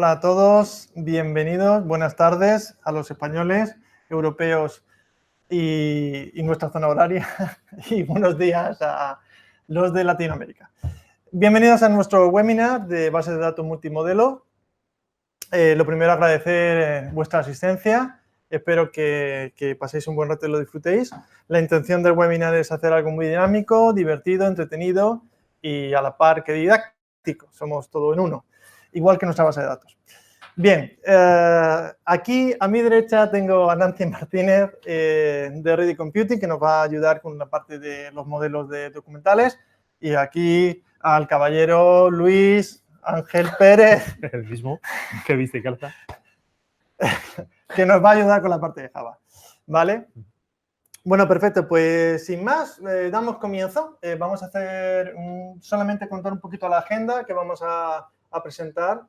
Hola a todos, bienvenidos, buenas tardes a los españoles, europeos y nuestra zona horaria y buenos días a los de Latinoamérica. Bienvenidos a nuestro webinar de bases de datos multimodelo. Lo primero, agradecer vuestra asistencia. Espero que paséis un buen rato y lo disfrutéis. La intención del webinar es hacer algo muy dinámico, divertido, entretenido y a la par que didáctico. Somos todo en uno, igual que nuestra base de datos. Bien, aquí a mi derecha tengo a Nancy Martínez de Ready Computing, que nos va a ayudar con la parte de los modelos de documentales. Y aquí al caballero Luis Ángel Pérez. El mismo que viste, calza. Que nos va a ayudar con la parte de Java. ¿Vale? Bueno, perfecto. Pues sin más, damos comienzo. Vamos a hacer solamente contar un poquito la agenda que vamos a presentar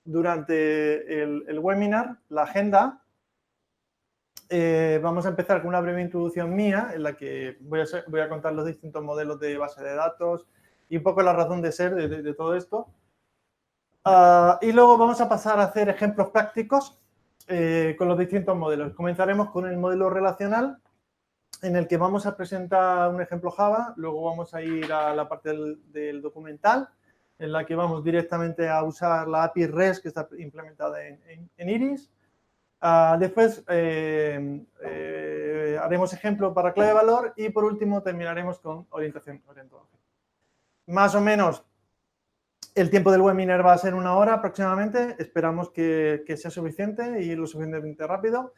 durante el webinar. La agenda. Vamos a empezar con una breve introducción mía en la que voy a contar los distintos modelos de base de datos y un poco la razón de ser de todo esto. Y luego vamos a pasar a hacer ejemplos prácticos con los distintos modelos. Comenzaremos con el modelo relacional, en el que vamos a presentar un ejemplo Java. Luego vamos a ir a la parte del documental, en la que vamos directamente a usar la API REST que está implementada en Iris. Después haremos ejemplo para clave de valor y por último terminaremos con orientación orientada. Más o menos el tiempo del webinar va a ser 1 hora aproximadamente. Esperamos que sea suficiente y lo suficientemente rápido.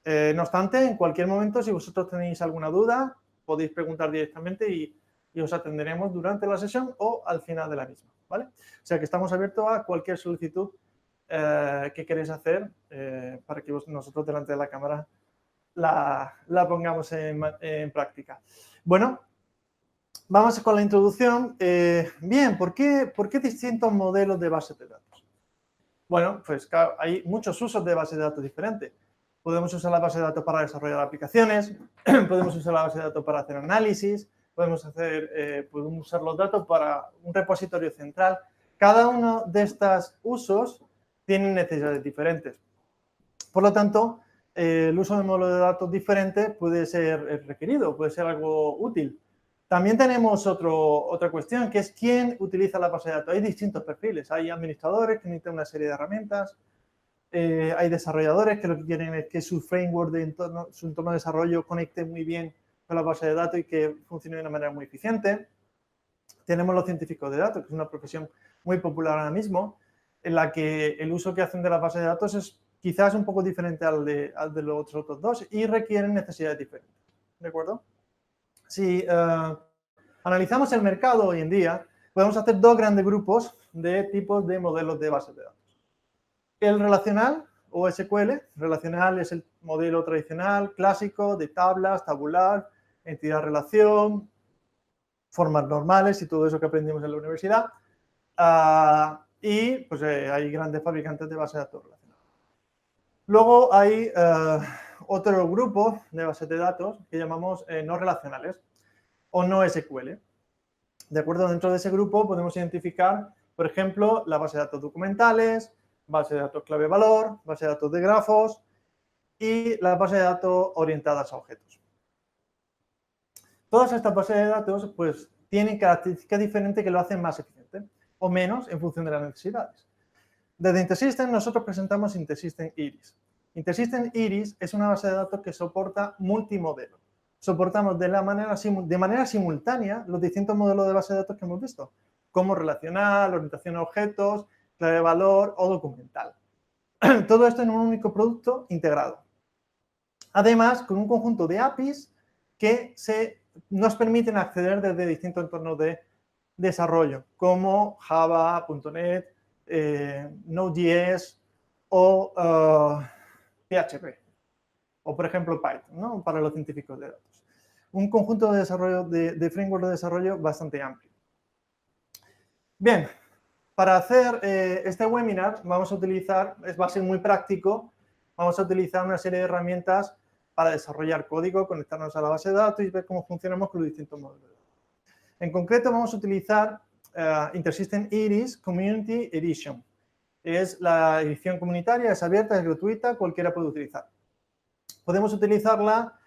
No obstante, en cualquier momento, si vosotros tenéis alguna duda, podéis preguntar directamente y os atenderemos durante la sesión o al final de la misma, ¿vale? O sea que estamos abiertos a cualquier solicitud que queréis hacer para que nosotros delante de la cámara la pongamos en práctica. Bueno, vamos con la introducción. Bien, ¿por qué distintos modelos de bases de datos? Bueno, pues claro, hay muchos usos de bases de datos diferentes. Podemos usar la base de datos para desarrollar aplicaciones, podemos usar la base de datos para hacer análisis, podemos usar los datos para un repositorio central. Cada uno de estos usos tiene necesidades diferentes. Por lo tanto, el uso de un modelo de datos diferente puede ser requerido, puede ser algo útil. También tenemos otra cuestión, que es quién utiliza la base de datos. Hay distintos perfiles. Hay administradores que necesitan una serie de herramientas. Hay desarrolladores que lo que quieren es que su framework su entorno de desarrollo conecte muy bien con la base de datos y que funcione de una manera muy eficiente. Tenemos los científicos de datos, que es una profesión muy popular ahora mismo, en la que el uso que hacen de la base de datos es quizás un poco diferente al de los otros dos y requieren necesidades diferentes. ¿De acuerdo? Si analizamos el mercado hoy en día, podemos hacer 2 grandes grupos de tipos de modelos de bases de datos. El relacional o SQL. Relacional es el modelo tradicional, clásico, de tablas, tabular, entidad-relación, formas normales y todo eso que aprendimos en la universidad. Y pues hay grandes fabricantes de bases de datos relacionales. Luego hay otro grupo de bases de datos que llamamos no relacionales o no SQL. De acuerdo, dentro de ese grupo podemos identificar, por ejemplo, la base de datos documentales, base de datos clave-valor, base de datos de grafos y la base de datos orientadas a objetos. Todas estas bases de datos pues, tienen características diferentes que lo hacen más eficiente o menos en función de las necesidades. Desde InterSystem nosotros presentamos InterSystem Iris. InterSystem Iris es una base de datos que soporta multimodelo. Soportamos de manera simultánea los distintos modelos de base de datos que hemos visto, como relacional, orientación a objetos, clave de valor o documental. Todo esto en un único producto integrado. Además, con un conjunto de APIs que nos permiten acceder desde distintos entornos de desarrollo, como Java, .NET, Node.js o PHP, o por ejemplo Python, ¿no? Para los científicos de datos. Un conjunto de desarrollo, de framework de desarrollo bastante amplio. Bien, para hacer este webinar vamos a utilizar, va a ser muy práctico, vamos a utilizar una serie de herramientas para desarrollar código, conectarnos a la base de datos y ver cómo funcionamos con los distintos modelos. En concreto vamos a utilizar InterSystem Iris Community Edition. Es la edición comunitaria, es abierta, es gratuita, cualquiera puede utilizar. Podemos utilizarla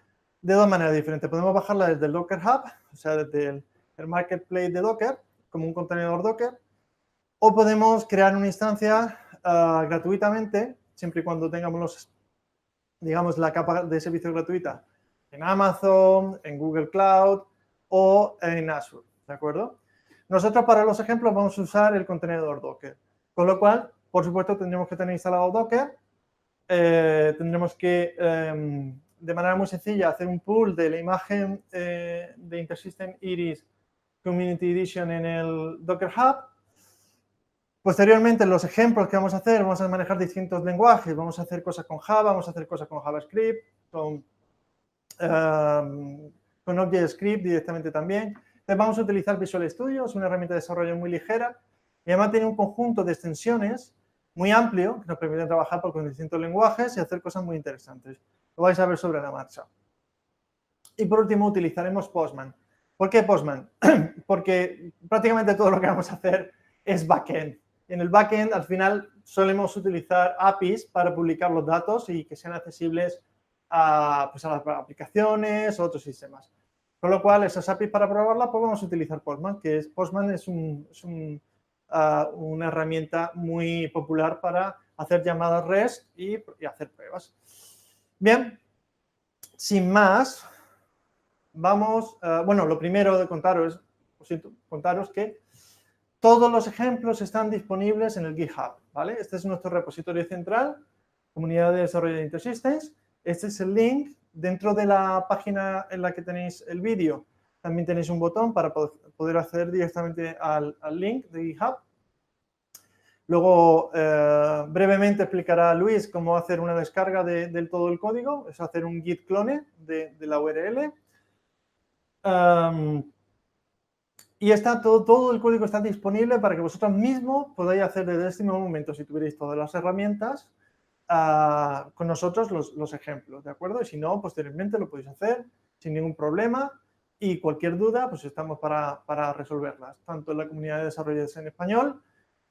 de dos maneras diferentes. Podemos bajarla desde el Docker Hub, o sea, desde el marketplace de Docker, como un contenedor Docker, o podemos crear una instancia gratuitamente, siempre y cuando tengamos digamos, la capa de servicio gratuita en Amazon, en Google Cloud o en Azure, ¿de acuerdo? Nosotros para los ejemplos vamos a usar el contenedor Docker, con lo cual, por supuesto, tendremos que tener instalado Docker, tendremos que, de manera muy sencilla, hacer un pull de la imagen de InterSystem Iris Community Edition en el Docker Hub. Posteriormente, los ejemplos que vamos a hacer, vamos a manejar distintos lenguajes, vamos a hacer cosas con Java, vamos a hacer cosas con JavaScript, con ObjectScript directamente también. Entonces, vamos a utilizar Visual Studio, es una herramienta de desarrollo muy ligera y además tiene un conjunto de extensiones muy amplio que nos permiten trabajar con distintos lenguajes y hacer cosas muy interesantes. Lo vais a ver sobre la marcha. Y por último, utilizaremos Postman. ¿Por qué Postman? Porque prácticamente todo lo que vamos a hacer es backend. En el backend, al final, solemos utilizar APIs para publicar los datos y que sean accesibles a las aplicaciones o otros sistemas. Con lo cual, esas APIs para probarlas, pues vamos a utilizar Postman, que Postman es una herramienta muy popular para hacer llamadas REST y hacer pruebas. Bien, sin más, vamos, bueno, lo primero de contaros que todos los ejemplos están disponibles en el GitHub, ¿vale? Este es nuestro repositorio central, comunidad de desarrollo de InterSystems. Este es el link. Dentro de la página en la que tenéis el vídeo, también tenéis un botón para poder acceder directamente al link de GitHub. Luego, brevemente explicará Luis cómo hacer una descarga del todo el código, es hacer un git clone de la URL. Y está todo el código está disponible para que vosotros mismos podáis hacer desde este mismo momento, si tuvierais todas las herramientas, con nosotros los ejemplos, ¿de acuerdo? Y si no, posteriormente lo podéis hacer sin ningún problema y cualquier duda, pues estamos para resolverlas, tanto en la comunidad de desarrolladores en español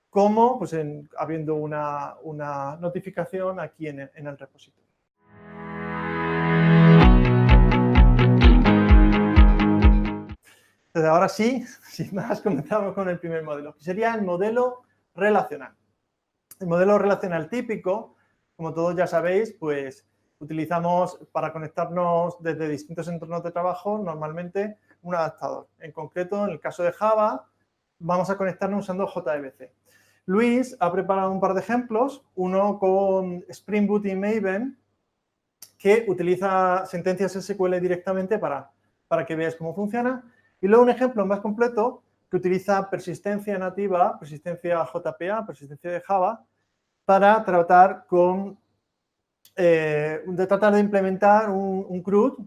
como pues habiendo una notificación aquí en el repositorio. Entonces, ahora sí, sin más, comenzamos con el primer modelo, que sería el modelo relacional. El modelo relacional típico, como todos ya sabéis, pues utilizamos para conectarnos desde distintos entornos de trabajo normalmente un adaptador. En concreto, en el caso de Java, vamos a conectarnos usando JDBC. Luis ha preparado un par de ejemplos, uno con Spring Boot y Maven, que utiliza sentencias SQL directamente para que veáis cómo funciona. Y luego un ejemplo más completo que utiliza persistencia nativa, persistencia JPA, persistencia de Java, para tratar de implementar un CRUD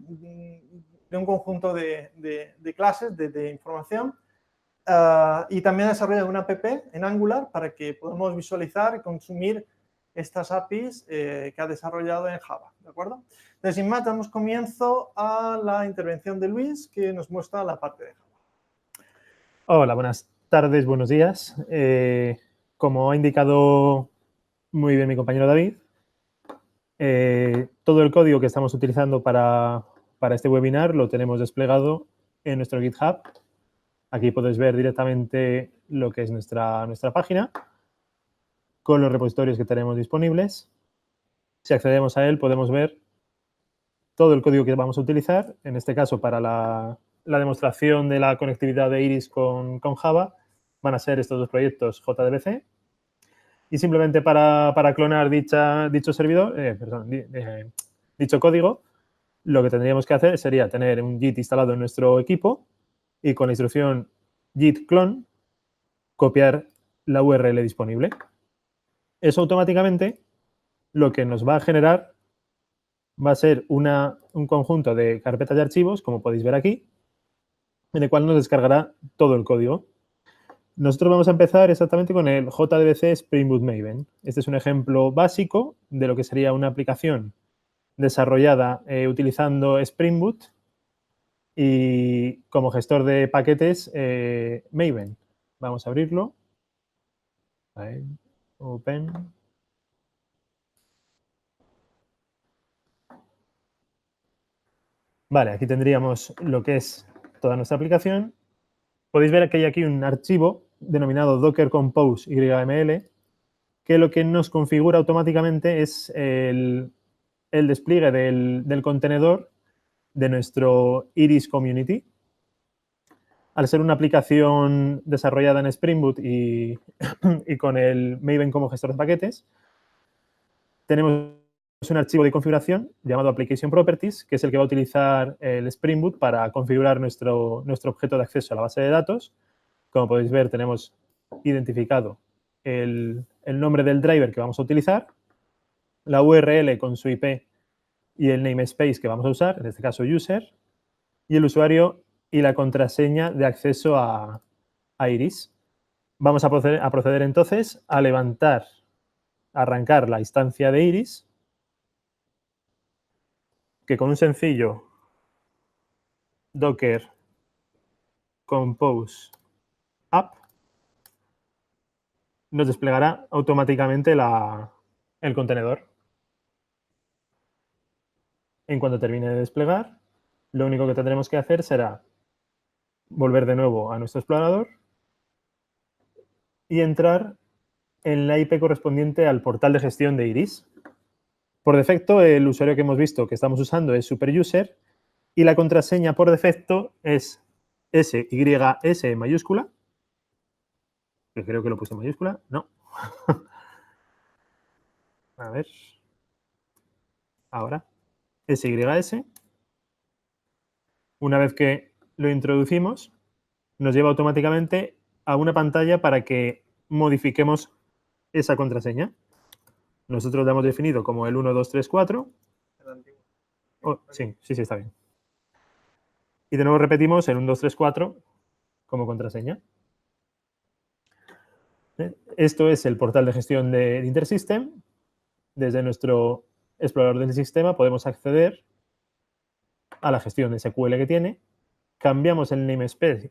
de un conjunto de clases de información y también desarrolla una app en Angular para que podamos visualizar y consumir estas APIs que ha desarrollado en Java, ¿de acuerdo? Entonces, sin más, damos comienzo a la intervención de Luis, que nos muestra la parte de Java. Hola, buenas tardes, buenos días. Como ha indicado muy bien mi compañero David, todo el código que estamos utilizando para este webinar lo tenemos desplegado en nuestro GitHub. Aquí podéis ver directamente lo que es nuestra página con los repositorios que tenemos disponibles. Si accedemos a él, podemos ver todo el código que vamos a utilizar. En este caso, para la demostración de la conectividad de Iris con Java, van a ser estos dos proyectos JDBC. Y simplemente para clonar dicho servidor, dicho código, lo que tendríamos que hacer sería tener un Git instalado en nuestro equipo y con la instrucción git clone copiar la URL disponible. Eso automáticamente lo que nos va a generar va a ser un conjunto de carpetas de archivos, como podéis ver aquí, en el cual nos descargará todo el código. Nosotros vamos a empezar exactamente con el JDBC Spring Boot Maven. Este es un ejemplo básico de lo que sería una aplicación desarrollada utilizando Spring Boot y como gestor de paquetes Maven. Vamos a abrirlo. Open. Vale, aquí tendríamos lo que es toda nuestra aplicación. Podéis ver que hay aquí un archivo denominado Docker Compose YML, que lo que nos configura automáticamente es el despliegue del contenedor de nuestro Iris Community. Al ser una aplicación desarrollada en Spring Boot y con el Maven como gestor de paquetes, tenemos un archivo de configuración llamado Application Properties, que es el que va a utilizar el Spring Boot para configurar nuestro objeto de acceso a la base de datos. Como podéis ver, tenemos identificado el nombre del driver que vamos a utilizar, la URL con su IP y el namespace que vamos a usar, en este caso user, y el usuario y la contraseña de acceso a Iris. Vamos a proceder entonces a arrancar la instancia de Iris, que con un sencillo docker compose app nos desplegará automáticamente el contenedor. En cuanto termine de desplegar, lo único que tendremos que hacer será volver de nuevo a nuestro explorador y entrar en la IP correspondiente al portal de gestión de Iris. Por defecto, el usuario que hemos visto que estamos usando es superuser y la contraseña por defecto es SYS en mayúscula, que creo que lo puse en mayúscula, no. A ver. Ahora, SYS. Una vez que lo introducimos, nos lleva automáticamente a una pantalla para que modifiquemos esa contraseña. Nosotros la hemos definido como el 1234. Oh, sí, está bien. Y de nuevo repetimos el 1234 como contraseña. Esto es el portal de gestión de Intersystem. Desde nuestro explorador del sistema podemos acceder a la gestión de SQL que tiene. Cambiamos el namespace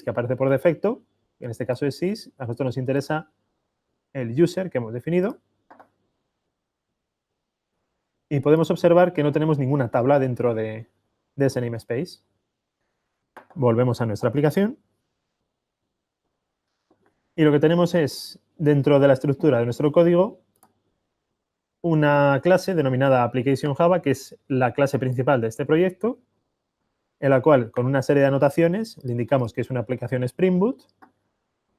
que aparece por defecto, en este caso es sys. A nosotros nos interesa el user que hemos definido. Y podemos observar que no tenemos ninguna tabla dentro de ese namespace. Volvemos a nuestra aplicación. Y lo que tenemos es, dentro de la estructura de nuestro código, una clase denominada Application Java, que es la clase principal de este proyecto, en la cual, con una serie de anotaciones, le indicamos que es una aplicación Spring Boot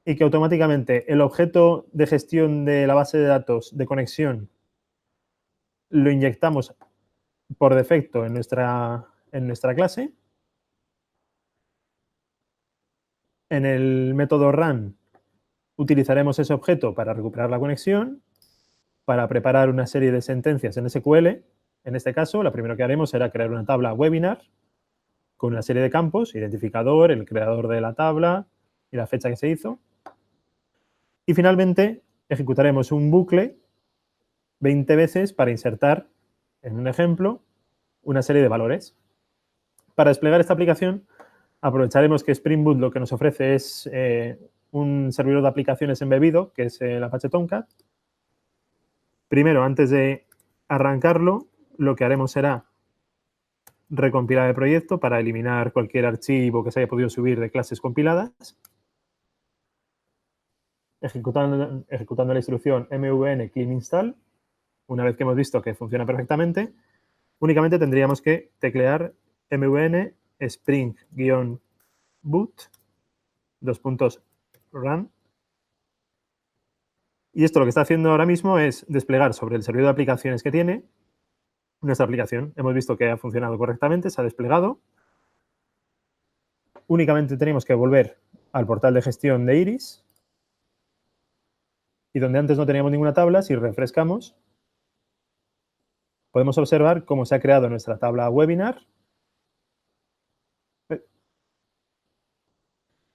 y que automáticamente el objeto de gestión de la base de datos de conexión lo inyectamos por defecto en nuestra clase. En el método run utilizaremos ese objeto para recuperar la conexión, para preparar una serie de sentencias en SQL. En este caso, lo primero que haremos será crear una tabla webinar con una serie de campos, identificador, el creador de la tabla y la fecha que se hizo. Y finalmente ejecutaremos un bucle 20 veces para insertar, en un ejemplo, una serie de valores. Para desplegar esta aplicación, aprovecharemos que Spring Boot lo que nos ofrece es un servidor de aplicaciones embebido, que es el Apache Tomcat. Primero, antes de arrancarlo, lo que haremos será recompilar el proyecto para eliminar cualquier archivo que se haya podido subir de clases compiladas. Ejecutando la instrucción mvn clean install. Una vez que hemos visto que funciona perfectamente, únicamente tendríamos que teclear mvn spring-boot run. Y esto lo que está haciendo ahora mismo es desplegar sobre el servidor de aplicaciones que tiene nuestra aplicación. Hemos visto que ha funcionado correctamente, se ha desplegado. Únicamente tenemos que volver al portal de gestión de Iris. Y donde antes no teníamos ninguna tabla, si refrescamos, podemos observar cómo se ha creado nuestra tabla webinar.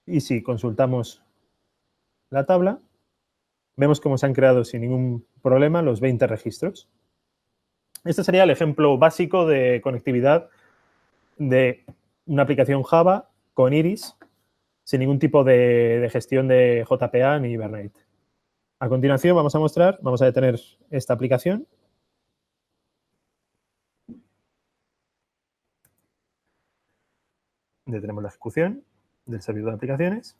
Y si consultamos la tabla, vemos cómo se han creado sin ningún problema los 20 registros. Este sería el ejemplo básico de conectividad de una aplicación Java con Iris sin ningún tipo de gestión de JPA ni Hibernate. A continuación vamos a detener esta aplicación. Detenemos la ejecución del servidor de aplicaciones.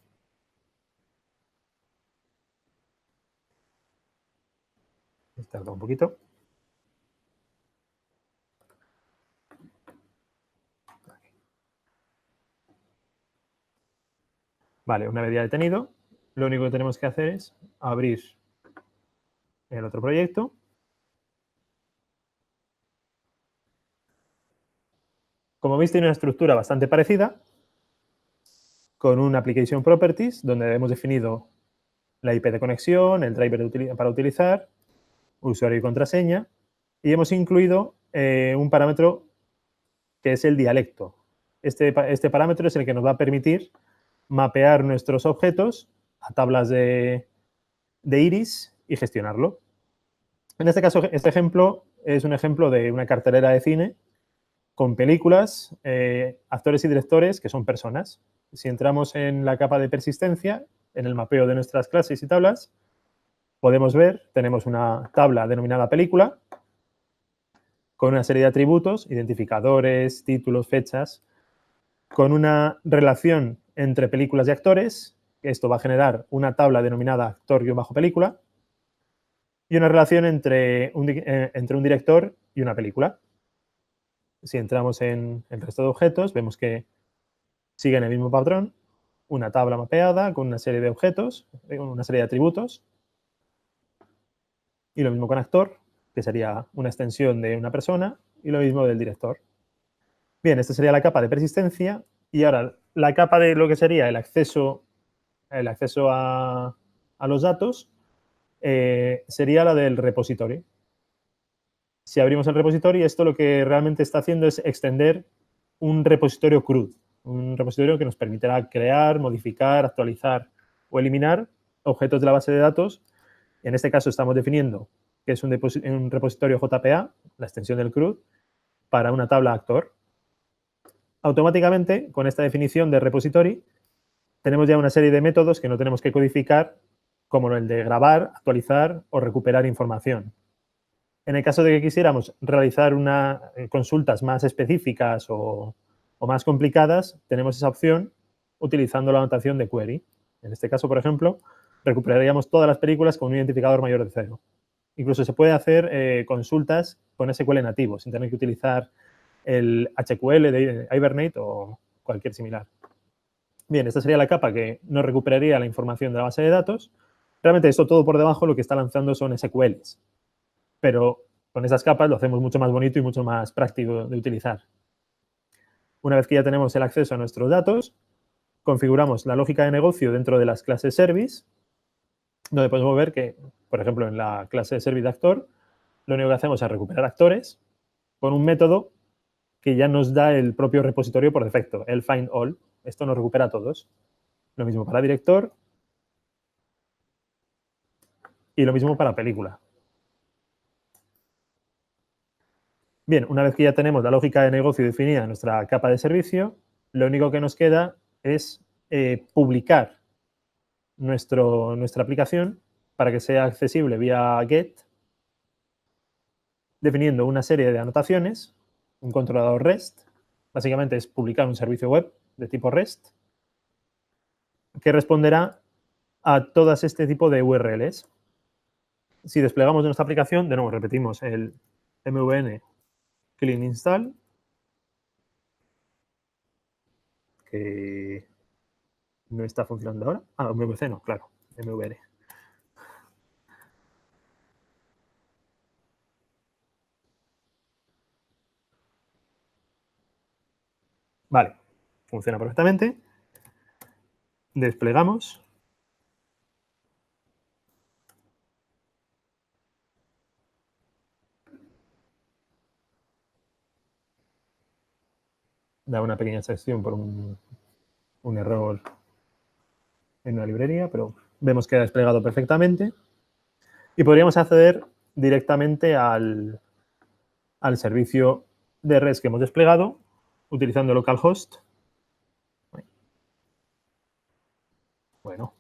Tarda un poquito. Vale, una vez ya detenido, lo único que tenemos que hacer es abrir el otro proyecto. Como veis, tiene una estructura bastante parecida, con un Application Properties, donde hemos definido la IP de conexión, el driver para utilizar, usuario y contraseña, y hemos incluido un parámetro que es el dialecto. Este parámetro es el que nos va a permitir mapear nuestros objetos a tablas de iris y gestionarlo. En este caso, este ejemplo es un ejemplo de una cartelera de cine con películas, actores y directores que son personas. Si entramos en la capa de persistencia, en el mapeo de nuestras clases y tablas, podemos ver, tenemos una tabla denominada película con una serie de atributos, identificadores, títulos, fechas, con una relación entre películas y actores. Esto va a generar una tabla denominada actor-película y una relación entre un director y una película. Si entramos en el resto de objetos, vemos que siguen el mismo patrón, una tabla mapeada con una serie de objetos, una serie de atributos, y lo mismo con actor, que sería una extensión de una persona, y lo mismo del director. Bien, esta sería la capa de persistencia, y ahora la capa de lo que sería el acceso a los datos sería la del repositorio. Si abrimos el repositorio, esto lo que realmente está haciendo es extender un repositorio CRUD, un repositorio que nos permitirá crear, modificar, actualizar o eliminar objetos de la base de datos. En este caso estamos definiendo que es un repositorio JPA, la extensión del CRUD, para una tabla actor. Automáticamente, con esta definición de repository, tenemos ya una serie de métodos que no tenemos que codificar, como el de grabar, actualizar o recuperar información. En el caso de que quisiéramos realizar consultas más específicas o más complicadas, tenemos esa opción utilizando la notación de query. En este caso, por ejemplo, recuperaríamos todas las películas con un identificador mayor de 0. Incluso se puede hacer consultas con SQL nativo, sin tener que utilizar el HQL de Hibernate o cualquier similar. Bien, esta sería la capa que nos recuperaría la información de la base de datos. Realmente esto todo por debajo lo que está lanzando son SQLs. Pero con esas capas lo hacemos mucho más bonito y mucho más práctico de utilizar. Una vez que ya tenemos el acceso a nuestros datos, configuramos la lógica de negocio dentro de las clases service, donde podemos ver que, por ejemplo, en la clase de service de actor, lo único que hacemos es recuperar actores con un método que ya nos da el propio repositorio por defecto, el find all. Esto nos recupera a todos. Lo mismo para director y lo mismo para película. Bien, una vez que ya tenemos la lógica de negocio definida en nuestra capa de servicio, lo único que nos queda es publicar nuestra aplicación para que sea accesible vía GET, definiendo una serie de anotaciones, un controlador REST. Básicamente es publicar un servicio web de tipo REST que responderá a todas este tipo de URLs. Si desplegamos nuestra aplicación, de nuevo repetimos el mvn clean install, que no está funcionando ahora. Ah, MVC no, claro, MVN. Vale, funciona perfectamente. Desplegamos. Da una pequeña excepción por un error en una librería, pero vemos que ha desplegado perfectamente. Y podríamos acceder directamente al servicio de REST que hemos desplegado utilizando localhost. Bueno.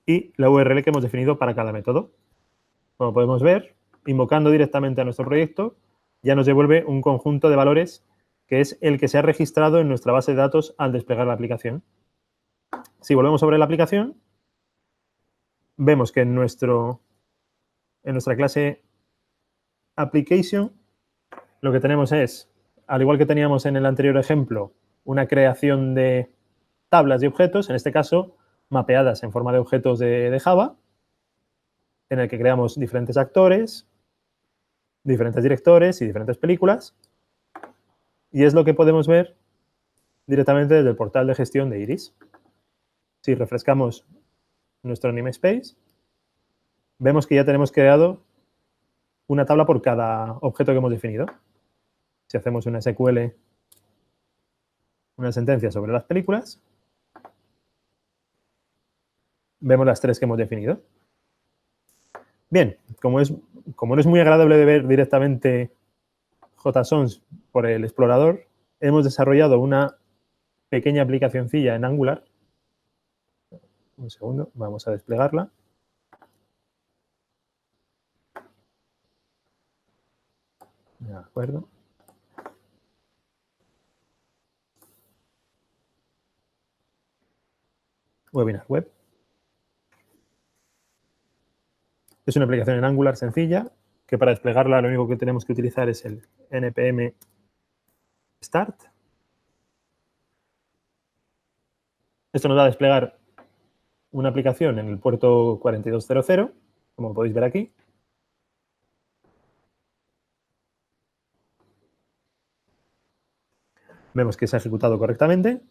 y la URL que hemos definido para cada método. Como podemos ver, invocando directamente a nuestro proyecto, ya nos devuelve un conjunto de valores que es el que se ha registrado en nuestra base de datos al desplegar la aplicación. Si volvemos sobre la aplicación, vemos que en nuestra clase application lo que tenemos es, al igual que teníamos en el anterior ejemplo, una creación de tablas de objetos, en este caso mapeadas en forma de objetos de Java, en el que creamos diferentes actores, diferentes directores y diferentes películas. Y es lo que podemos ver directamente desde el portal de gestión de Iris. Si refrescamos nuestro namespace, vemos que ya tenemos creado una tabla por cada objeto que hemos definido. Si hacemos una SQL, una sentencia sobre las películas, vemos las 3 que hemos definido. Bien, como no es muy agradable de ver directamente JSONs por el explorador, hemos desarrollado una pequeña aplicacioncilla en Angular. Un segundo, vamos a desplegarla. De acuerdo. Webinar web. Es una aplicación en Angular sencilla, que para desplegarla lo único que tenemos que utilizar es el npm start. Esto nos va a desplegar una aplicación en el puerto 4200, como podéis ver aquí. Vemos que se ha ejecutado correctamente.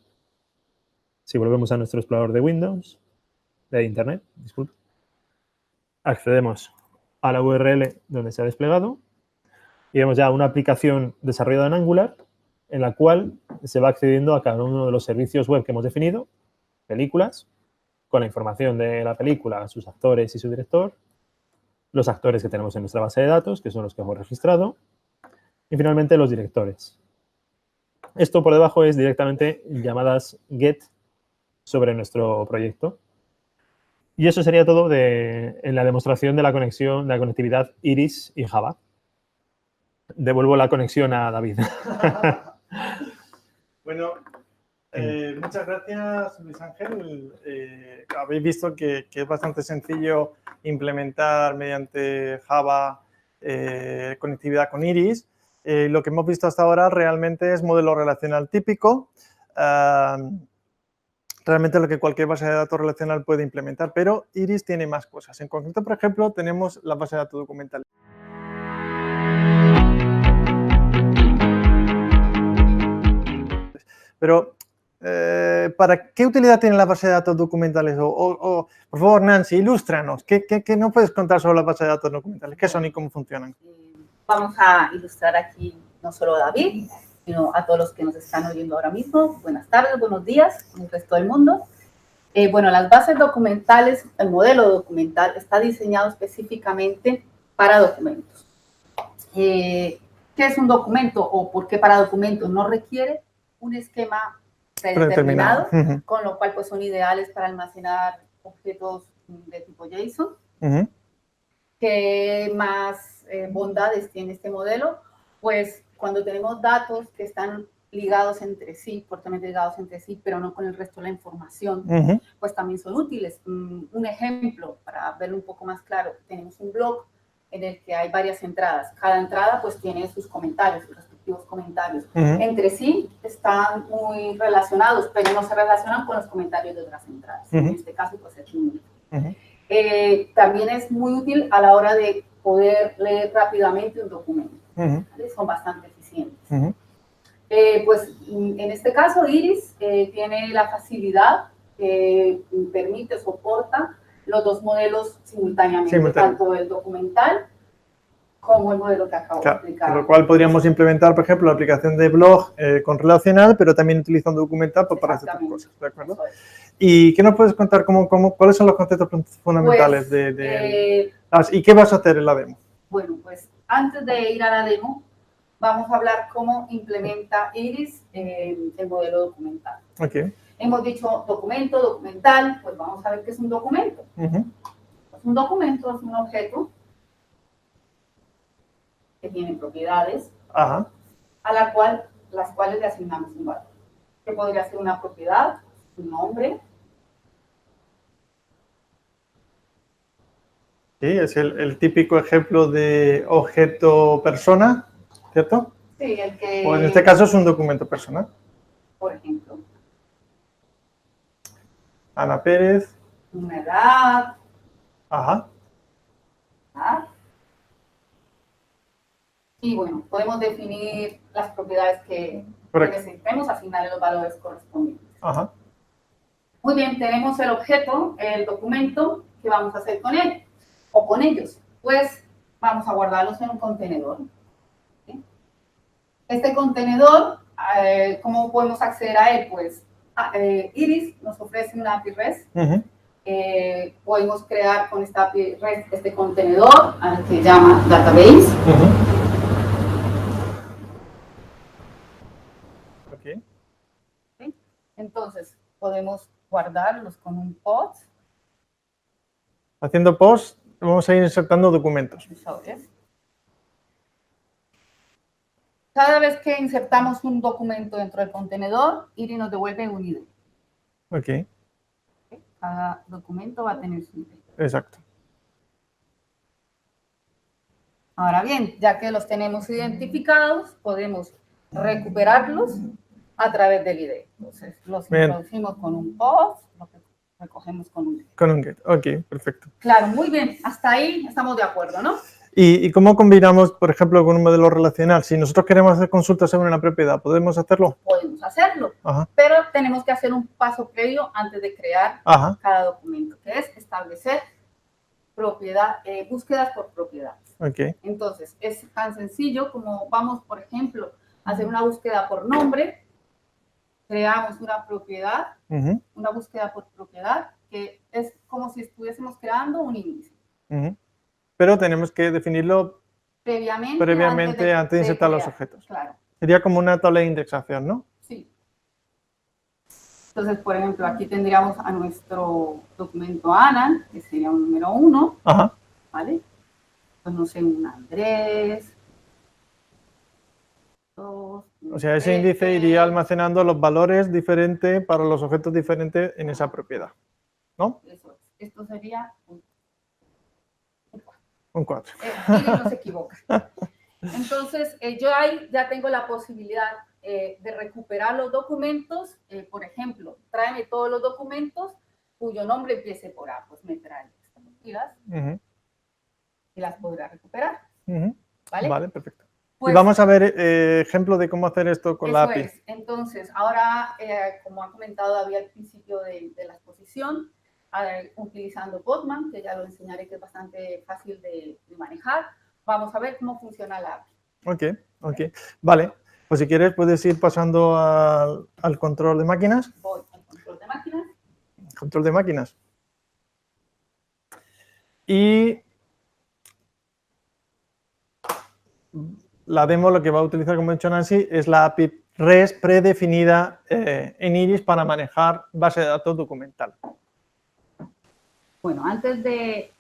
Si volvemos a nuestro explorador de Windows, de Internet, disculpe, accedemos a la URL donde se ha desplegado y vemos ya una aplicación desarrollada en Angular en la cual se va accediendo a cada uno de los servicios web que hemos definido, películas, con la información de la película, sus actores y su director, los actores que tenemos en nuestra base de datos, que son los que hemos registrado, y finalmente los directores. Esto por debajo es directamente llamadas get sobre nuestro proyecto. Y eso sería todo en la demostración de la conexión, de la conectividad Iris y Java. Devuelvo la conexión a David. Bueno, muchas gracias, Luis Ángel. Habéis visto que es bastante sencillo implementar mediante Java conectividad con Iris. Lo que hemos visto hasta ahora realmente es modelo relacional típico. Realmente lo que cualquier base de datos relacional puede implementar, pero Iris tiene más cosas. En concreto, por ejemplo, tenemos la base de datos documental. Pero, ¿para qué utilidad tienen las bases de datos documentales? Por favor, Nancy, ilústranos. ¿Qué nos puedes contar sobre las bases de datos documentales? ¿Qué son y cómo funcionan? Vamos a ilustrar aquí no solo a David, sino a todos los que nos están oyendo ahora mismo. Buenas tardes, buenos días, con el resto del mundo. Bueno, las bases documentales, el modelo documental está diseñado específicamente para documentos. ¿Qué es un documento o por qué para documentos? No requiere un esquema predeterminado, con lo cual pues son ideales para almacenar objetos de tipo JSON. ¿Qué más bondades tiene este modelo? Pues cuando tenemos datos que están ligados entre sí, fuertemente ligados entre sí, pero no con el resto de la información, pues también son útiles. Un ejemplo, para verlo un poco más claro, tenemos un blog en el que hay varias entradas. Cada entrada pues tiene sus comentarios, sus respectivos comentarios. Entre sí están muy relacionados, pero no se relacionan con los comentarios de otras entradas. En este caso pues es único. También es muy útil a la hora de poder leer rápidamente un documento. Son bastante eficientes. Pues en este caso Iris tiene la facilidad que permite, soporta los dos modelos simultáneamente, tanto el documental como el modelo que acabo de explicar. Con lo cual podríamos implementar, por ejemplo, la aplicación de blog con relacional, pero también utilizando documental para hacer otras cosas, ¿de acuerdo? ¿Y qué nos puedes contar? ¿Cuáles son los conceptos fundamentales pues, y qué vas a hacer en la demo? Bueno, pues antes de ir a la demo, vamos a hablar cómo implementa Iris el modelo documental. Hemos dicho documento, documental, pues vamos a ver qué es un documento. Pues un documento es un objeto que tiene propiedades Ajá. a las cuales le asignamos un valor. Que podría ser una propiedad, un nombre. Sí, es el típico ejemplo de objeto persona, ¿cierto? Sí, el que... O en este caso es un documento personal. Por ejemplo. Ana Pérez. Una edad. Ajá. Y bueno, podemos definir las propiedades que necesitemos, asignarle los valores correspondientes. Ajá. Muy bien, tenemos el objeto, el documento, ¿qué vamos a hacer con él? O con ellos. Pues vamos a guardarlos en un contenedor. ¿Sí? Este contenedor, ¿cómo podemos acceder a él? Pues Iris nos ofrece una API REST. Podemos crear con esta API REST este contenedor al que se llama database. Okay. ¿Sí? Entonces, podemos guardarlos con un post. Haciendo post, vamos a ir insertando documentos. Eso es. Cada vez que insertamos un documento dentro del contenedor, Iris nos devuelve un ID. Ok. Cada documento va a tener su ID. Exacto. Ahora bien, ya que los tenemos identificados, podemos recuperarlos a través del ID. Entonces, los introducimos con un post, lo que recogemos con un get. Con un get, ok, perfecto. Claro, muy bien. Hasta ahí estamos de acuerdo, ¿no? ¿Y cómo combinamos, por ejemplo, con un modelo relacional? Si nosotros queremos hacer consultas sobre una propiedad, ¿podemos hacerlo? Podemos hacerlo, pero tenemos que hacer un paso previo antes de crear cada documento, que es establecer propiedad, búsquedas por propiedades. Okay. Entonces, es tan sencillo como vamos, por ejemplo, a hacer una búsqueda por nombre, creamos una propiedad, una búsqueda por propiedad, que es como si estuviésemos creando un índice. Pero tenemos que definirlo previamente antes de insertar los objetos. Claro. Sería como una tabla de indexación, ¿no? Sí. Entonces, por ejemplo, aquí tendríamos a nuestro documento ANA, que sería un número 1, ¿vale? Pues no sé, un Andrés. 2, o sea, ese índice iría almacenando los valores diferentes para los objetos diferentes en esa propiedad, ¿no? Eso es. Esto sería un 4. Iris no se equivoca. Entonces, yo ahí ya tengo la posibilidad de recuperar los documentos. Por ejemplo, tráeme todos los documentos cuyo nombre empiece por A. Pues me trae estas filas y las podrá recuperar. ¿Vale? Vale, perfecto. Pues, y vamos a ver ejemplo de cómo hacer esto con la API. Es. Entonces, ahora, como ha comentado David al principio de la exposición, utilizando Postman, que ya lo enseñaré, que es bastante fácil de manejar. Vamos a ver cómo funciona la API. Ok. Vale. Pues si quieres puedes ir pasando al control de máquinas. Voy al control de máquinas. Control de máquinas. Y la demo lo que va a utilizar, como ha dicho Nancy, es la API REST predefinida en Iris para manejar base de datos documental. Bueno, antes de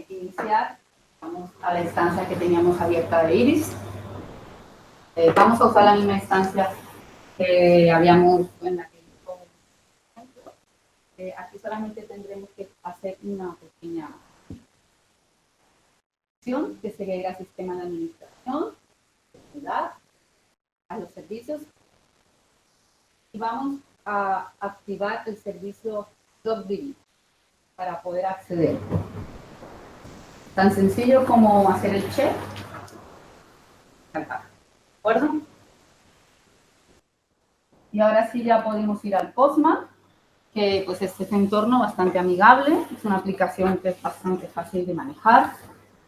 iniciar, vamos a la instancia que teníamos abierta de Iris. Vamos a usar la misma instancia que habíamos en la que aquí solamente tendremos que hacer una pequeña acción, que sería ir al sistema de administración, a los servicios, y vamos a activar el servicio DocDB para poder acceder. Tan sencillo como hacer el check. ¿De acuerdo? Y ahora sí ya podemos ir al Postman, que pues es este entorno bastante amigable, es una aplicación que es bastante fácil de manejar.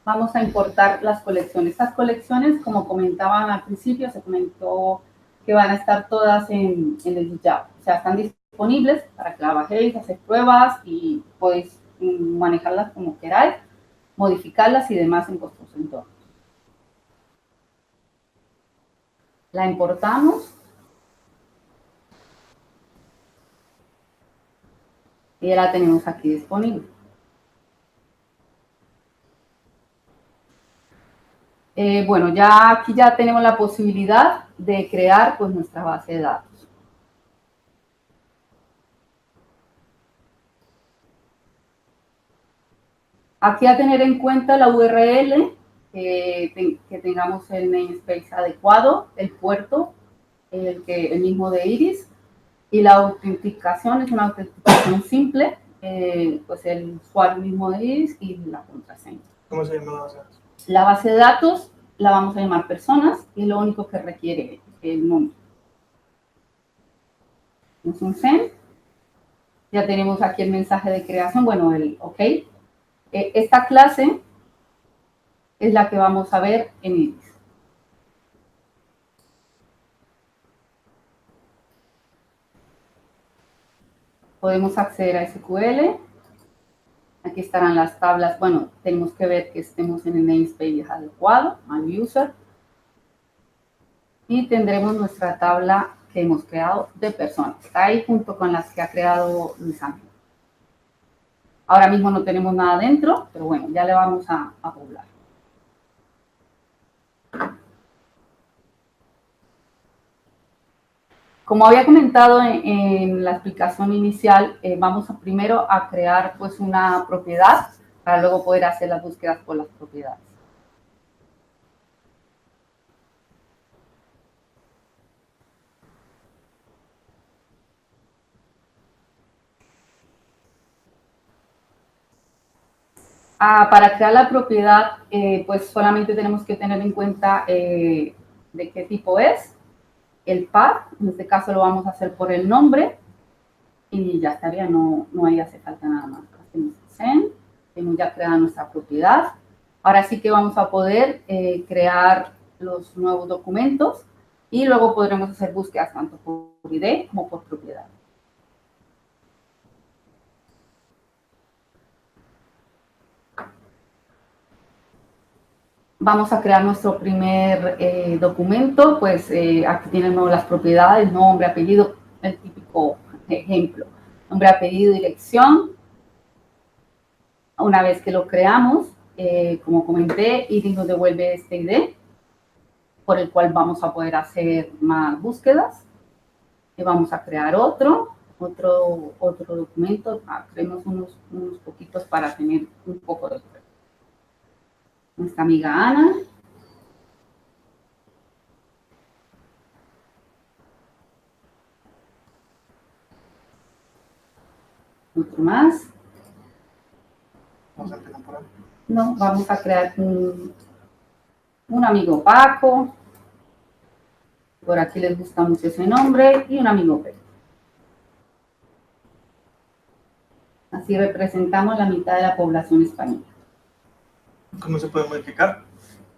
Vamos a importar las colecciones. Estas colecciones, como comentaban al principio, se comentó que van a estar todas en el GitHub. O sea, están disponibles para que la bajéis, hacer pruebas y podéis manejarlas como queráis, modificarlas y demás en vuestros entornos. La importamos. y ya la tenemos aquí disponible. Bueno, ya aquí ya tenemos la posibilidad de crear pues nuestra base de datos. Aquí a tener en cuenta la URL, que tengamos el namespace adecuado, el puerto, el mismo de Iris, y la autenticación es una autenticación simple, pues el usuario mismo de Iris y la contraseña. ¿Cómo se llama la base de datos? La base de datos la vamos a llamar personas y lo único que requiere el nombre. Es un send. Ya tenemos aquí el mensaje de creación, bueno, el OK. Esta clase es la que vamos a ver en Iris. Podemos acceder a SQL. Aquí estarán las tablas. Bueno, tenemos que ver que estemos en el namespace adecuado, al user. Y tendremos nuestra tabla que hemos creado de personas. Está ahí junto con las que ha creado Luis Ángel. Ahora mismo no tenemos nada dentro, pero bueno, ya le vamos a poblar. Como había comentado en la explicación inicial, vamos primero a crear pues una propiedad para luego poder hacer las búsquedas por las propiedades. Para crear la propiedad, pues solamente tenemos que tener en cuenta de qué tipo es, el path, en este caso lo vamos a hacer por el nombre, y ya estaría, no ahí hace falta nada más. Hacemos send, tenemos ya creada nuestra propiedad. Ahora sí que vamos a poder crear los nuevos documentos y luego podremos hacer búsquedas tanto por ID como por propiedad. Vamos a crear nuestro primer documento, pues aquí tenemos las propiedades, nombre, apellido, el típico ejemplo, nombre, apellido, dirección. Una vez que lo creamos, como comenté, Iris nos devuelve este ID, por el cual vamos a poder hacer más búsquedas. Y vamos a crear otro documento. Creemos unos poquitos para tener un poco de... Nuestra amiga Ana. Otro más. Vamos a empezar por ahí. No, vamos a crear un amigo Paco. Por aquí les gusta mucho ese nombre. Y un amigo Pedro. Así representamos la mitad de la población española. ¿Cómo se puede modificar?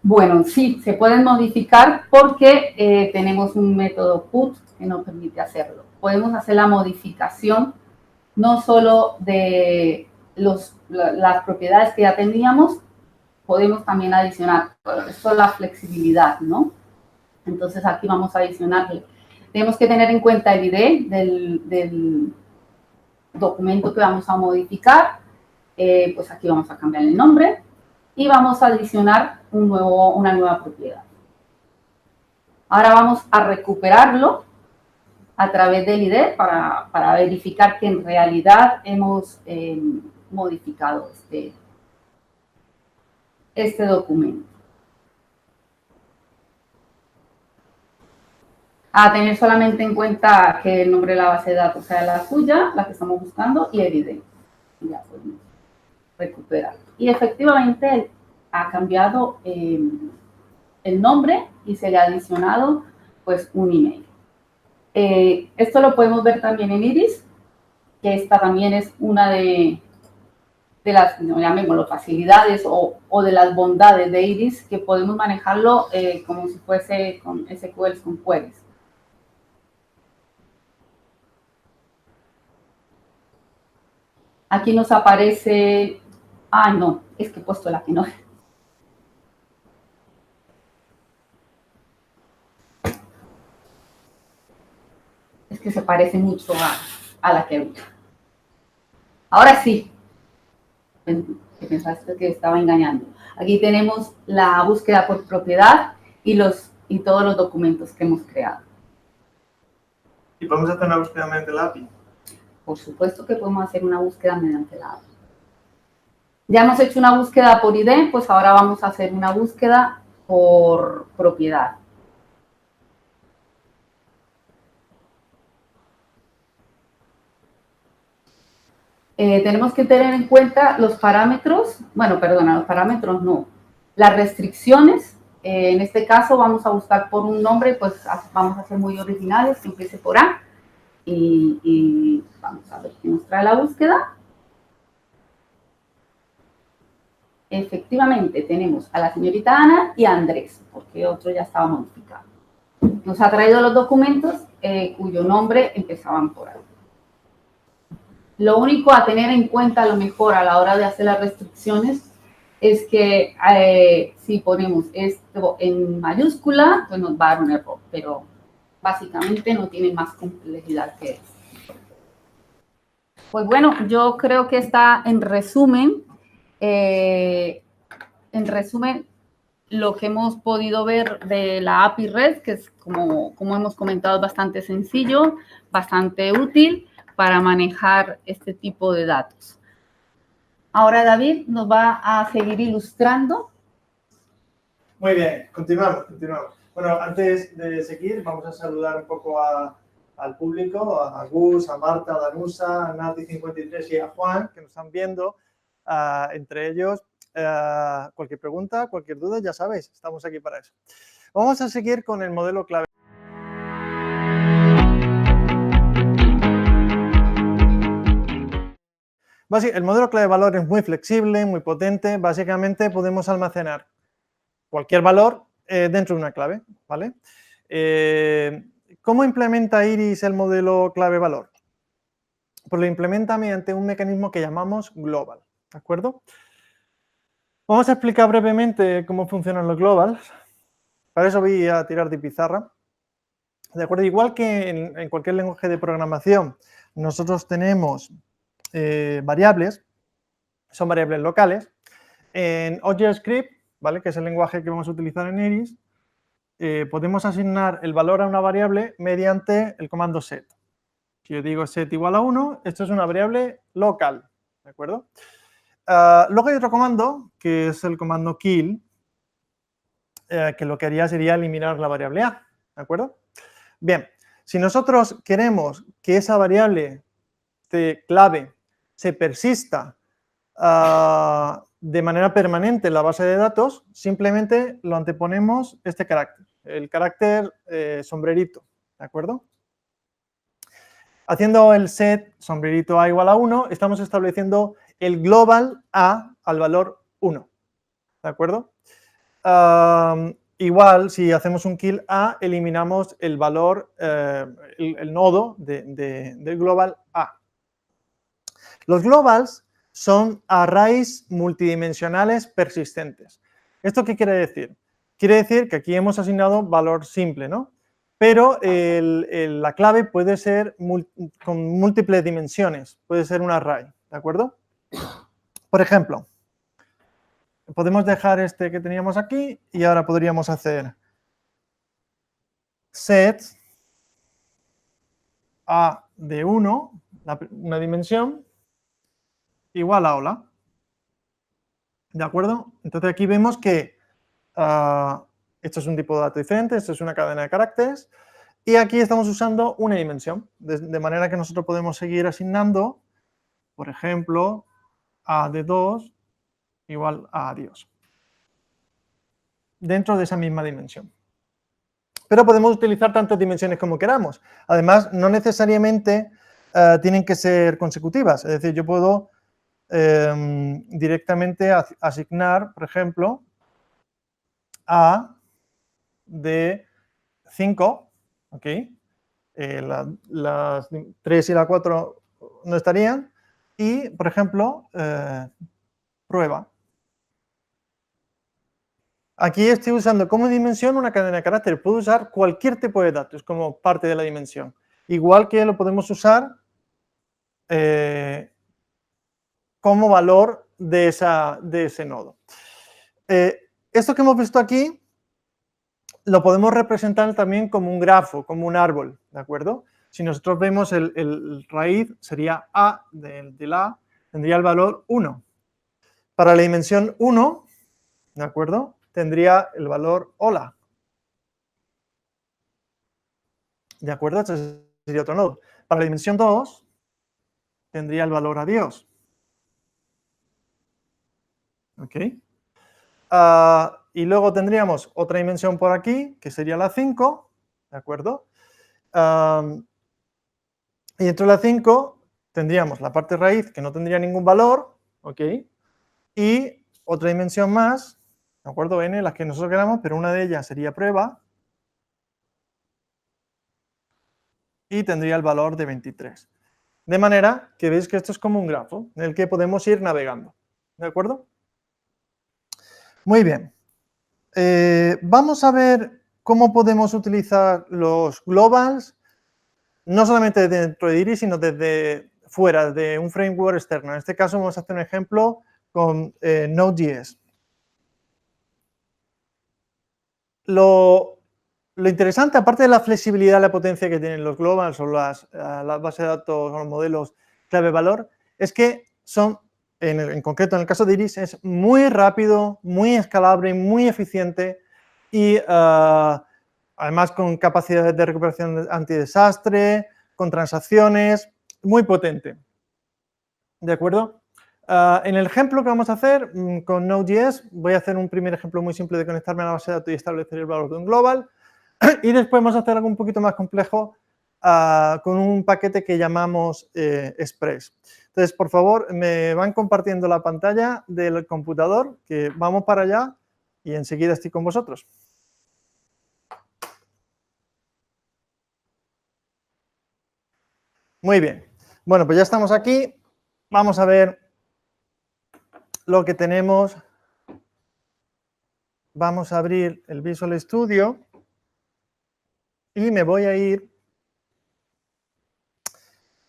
Bueno, sí, se pueden modificar porque tenemos un método put que nos permite hacerlo. Podemos hacer la modificación no solo de las propiedades que ya teníamos, podemos también adicionar, esto es la flexibilidad, ¿no? Entonces aquí vamos a adicionarle. Tenemos que tener en cuenta el ID del documento que vamos a modificar, pues aquí vamos a cambiar el nombre y vamos a adicionar una nueva propiedad. Ahora vamos a recuperarlo a través del ID para verificar que en realidad hemos modificado este documento. A tener solamente en cuenta que el nombre de la base de datos sea la suya, la que estamos buscando, y el ID. Y ya podemos recuperar. Y efectivamente ha cambiado el nombre y se le ha adicionado pues un email. Esto lo podemos ver también en Iris, que esta también es una de las, no llamémoslo, facilidades o de las bondades de Iris, que podemos manejarlo como si fuese con SQL, con queries. Aquí nos aparece, no, es que he puesto la que no. Es que se parece mucho a la que ahorita. Ahora sí, que pensaste que estaba engañando. Aquí tenemos la búsqueda por propiedad y todos los documentos que hemos creado. ¿Y podemos hacer una búsqueda mediante la API? Por supuesto que podemos hacer una búsqueda mediante la API. Ya hemos hecho una búsqueda por ID, pues ahora vamos a hacer una búsqueda por propiedad. Tenemos que tener en cuenta los parámetros, bueno, perdona, los parámetros no, las restricciones. En este caso vamos a buscar por un nombre, pues vamos a ser muy originales, que empiece por A. Y vamos a ver qué nos trae la búsqueda. Efectivamente, tenemos a la señorita Ana y a Andrés, porque otro ya estaba modificado. Nos ha traído los documentos cuyo nombre empezaban por A. Lo único a tener en cuenta a lo mejor a la hora de hacer las restricciones es que si ponemos esto en mayúscula, pues nos va a dar un error, pero básicamente no tiene más complejidad que eso. Pues bueno, yo creo que está en resumen lo que hemos podido ver de la API REST, que es como hemos comentado, bastante sencillo, bastante útil para manejar este tipo de datos. Ahora David nos va a seguir ilustrando. Muy bien, continuamos. Bueno, antes de seguir, vamos a saludar un poco al público, a Gus, a Marta, a Danusa, a Nati53 y a Juan, que nos están viendo. Entre ellos, cualquier pregunta, cualquier duda, ya sabéis, estamos aquí para eso. Vamos a seguir con el modelo clave. El modelo clave valor es muy flexible, muy potente. Básicamente podemos almacenar cualquier valor dentro de una clave, ¿vale? ¿Cómo implementa Iris el modelo clave valor? Pues lo implementa mediante un mecanismo que llamamos global, ¿de acuerdo? Vamos a explicar brevemente cómo funcionan los globals. Para eso voy a tirar de pizarra. ¿De acuerdo? Igual que en cualquier lenguaje de programación, nosotros tenemos variables, son variables locales. En OJScript, ¿vale? Que es el lenguaje que vamos a utilizar en Iris, podemos asignar el valor a una variable mediante el comando set. Si yo digo set igual a 1, esto es una variable local, ¿de acuerdo? Luego hay otro comando, que es el comando kill, que lo que haría sería eliminar la variable a, ¿de acuerdo? Bien, si nosotros queremos que esa variable de clave se persista de manera permanente en la base de datos, simplemente lo anteponemos este carácter, el carácter sombrerito, ¿de acuerdo? Haciendo el set sombrerito a igual a 1, estamos estableciendo el global a al valor 1, ¿de acuerdo? Igual, si hacemos un kill a, eliminamos el valor, el nodo del global a. Los globals son arrays multidimensionales persistentes. ¿Esto qué quiere decir? Quiere decir que aquí hemos asignado valor simple, ¿no? Pero la clave puede ser con múltiples dimensiones, puede ser un array, ¿de acuerdo? Por ejemplo, podemos dejar este que teníamos aquí y ahora podríamos hacer set a de 1, una dimensión, igual a hola. ¿De acuerdo? Entonces aquí vemos que esto es un tipo de dato diferente, esto es una cadena de caracteres, y aquí estamos usando una dimensión, de manera que nosotros podemos seguir asignando, por ejemplo, a de 2 igual a Dios, dentro de esa misma dimensión. Pero podemos utilizar tantas dimensiones como queramos. Además, no necesariamente tienen que ser consecutivas, es decir, yo puedo directamente asignar, por ejemplo, a de 5, ¿ok? Las 3 y la 4 no estarían, y, por ejemplo, prueba. Aquí estoy usando como dimensión una cadena de caracteres. Puedo usar cualquier tipo de datos como parte de la dimensión. Igual que lo podemos usar como valor de ese nodo. Esto que hemos visto aquí lo podemos representar también como un grafo, como un árbol, ¿de acuerdo? Si nosotros vemos el raíz, sería A del A, tendría el valor 1. Para la dimensión 1, ¿de acuerdo? Tendría el valor hola. ¿De acuerdo? Este sería otro nodo. Para la dimensión 2, tendría el valor adiós. ¿Ok? Y luego tendríamos otra dimensión por aquí, que sería la 5, ¿de acuerdo? Y dentro de la 5 tendríamos la parte raíz que no tendría ningún valor, ¿ok? Y otra dimensión más, ¿de acuerdo? N, las que nosotros queramos, pero una de ellas sería prueba y tendría el valor de 23. De manera que veis que esto es como un grafo en el que podemos ir navegando, ¿de acuerdo? Muy bien. Vamos a ver cómo podemos utilizar los globals, no solamente dentro de Iris, sino desde fuera, de un framework externo. En este caso vamos a hacer un ejemplo con Node.js. Lo interesante, aparte de la flexibilidad y la potencia que tienen los globals o las bases de datos o los modelos clave-valor, es que son, en concreto en el caso de Iris, es muy rápido, muy escalable, muy eficiente y además con capacidades de recuperación antidesastre, con transacciones, muy potente. ¿De acuerdo? En el ejemplo que vamos a hacer con Node.js, voy a hacer un primer ejemplo muy simple de conectarme a la base de datos y establecer el valor de un global. Y después vamos a hacer algo un poquito más complejo con un paquete que llamamos Express. Entonces, por favor, me van compartiendo la pantalla del computador, que vamos para allá y enseguida estoy con vosotros. Muy bien. Bueno, pues ya estamos aquí. Vamos a ver lo que tenemos. Vamos a abrir el Visual Studio y me voy a ir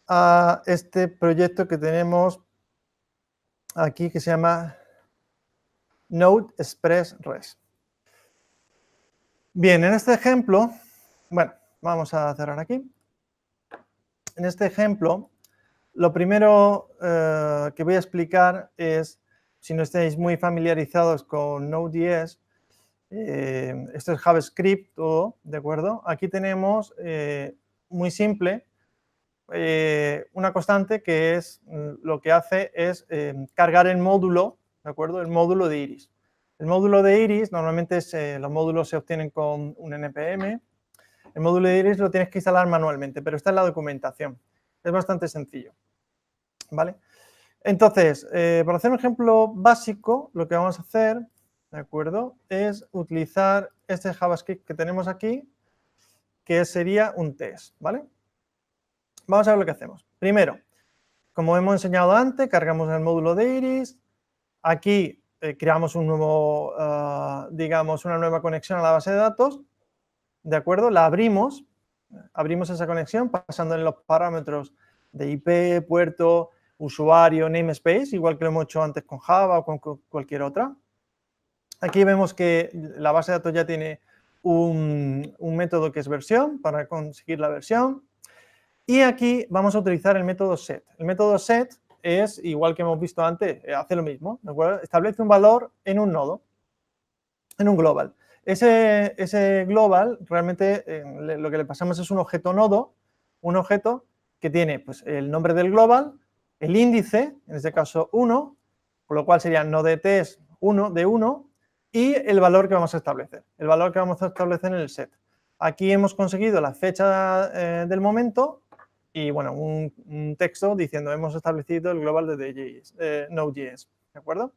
a este proyecto que tenemos aquí que se llama Node Express REST. Bien, en este ejemplo, bueno, vamos a cerrar aquí. En este ejemplo, lo primero que voy a explicar es, si no estáis muy familiarizados con Node.js, esto es JavaScript, todo, ¿de acuerdo? Aquí tenemos, muy simple, una constante que es, lo que hace es cargar el módulo, ¿de acuerdo? El módulo de Iris. El módulo de Iris, normalmente los módulos se obtienen con un NPM. El módulo de Iris lo tienes que instalar manualmente, pero está en la documentación. Es bastante sencillo, ¿vale? Entonces, para hacer un ejemplo básico, lo que vamos a hacer, ¿de acuerdo? Es utilizar este JavaScript que tenemos aquí, que sería un test, ¿vale? Vamos a ver lo que hacemos. Primero, como hemos enseñado antes, cargamos el módulo de Iris. Aquí creamos un nuevo, digamos, una nueva conexión a la base de datos. ¿De acuerdo? La abrimos esa conexión pasándole los parámetros de IP, puerto, usuario, namespace, igual que lo hemos hecho antes con Java o con cualquier otra. Aquí vemos que la base de datos ya tiene un método que es versión para conseguir la versión. Y aquí vamos a utilizar el método set. El método set es, igual que hemos visto antes, hace lo mismo, ¿de acuerdo? Establece un valor en un nodo, en un global. Ese global, realmente lo que le pasamos es un objeto nodo, un objeto que tiene pues, el nombre del global, el índice, en este caso 1, con lo cual sería nodetest 1 de 1, y el valor que vamos a establecer, el valor que vamos a establecer en el set. Aquí hemos conseguido la fecha del momento y, bueno, un texto diciendo hemos establecido el global de Node.js, ¿de acuerdo?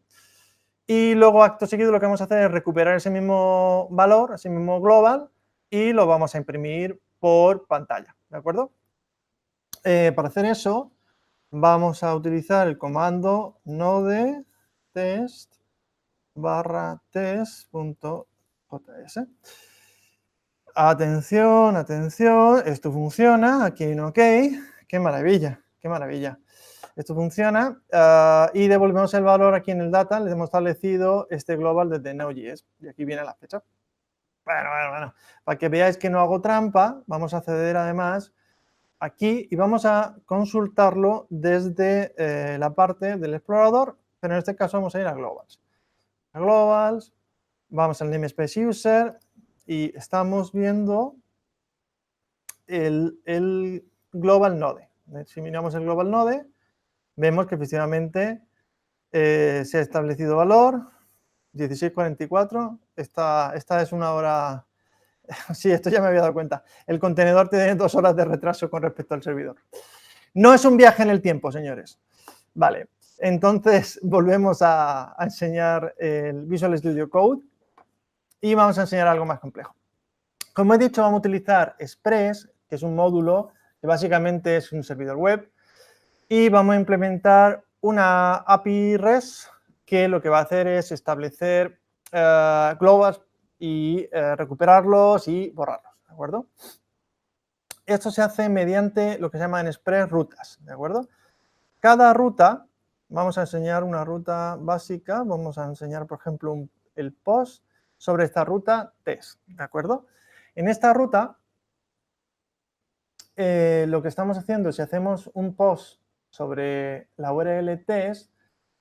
Y luego, acto seguido, lo que vamos a hacer es recuperar ese mismo valor, ese mismo global, y lo vamos a imprimir por pantalla, ¿de acuerdo? Para hacer eso, vamos a utilizar el comando node test /test.js. Atención, atención, esto funciona, aquí hay un OK, qué maravilla, qué maravilla. Esto funciona y devolvemos el valor aquí en el data. Le hemos establecido este global desde Node.js y aquí viene la fecha. Bueno. Para que veáis que no hago trampa, vamos a acceder además aquí y vamos a consultarlo desde la parte del explorador, pero en este caso vamos a ir a globals. A globals, vamos al namespace user y estamos viendo el global node. Si miramos el global node, vemos que efectivamente se ha establecido valor 1644. Esta es una hora. Sí, esto ya me había dado cuenta. El contenedor tiene 2 horas de retraso con respecto al servidor. No es un viaje en el tiempo, señores. Vale, entonces volvemos a enseñar el Visual Studio Code y vamos a enseñar algo más complejo. Como he dicho, vamos a utilizar Express, que es un módulo que básicamente es un servidor web, y vamos a implementar una API REST que lo que va a hacer es establecer globals y recuperarlos y borrarlos, ¿de acuerdo? Esto se hace mediante lo que se llama en Express rutas, ¿de acuerdo? Cada ruta, vamos a enseñar una ruta básica, vamos a enseñar, por ejemplo, el post sobre esta ruta test, ¿de acuerdo? En esta ruta, lo que estamos haciendo, si hacemos un post sobre la URL test,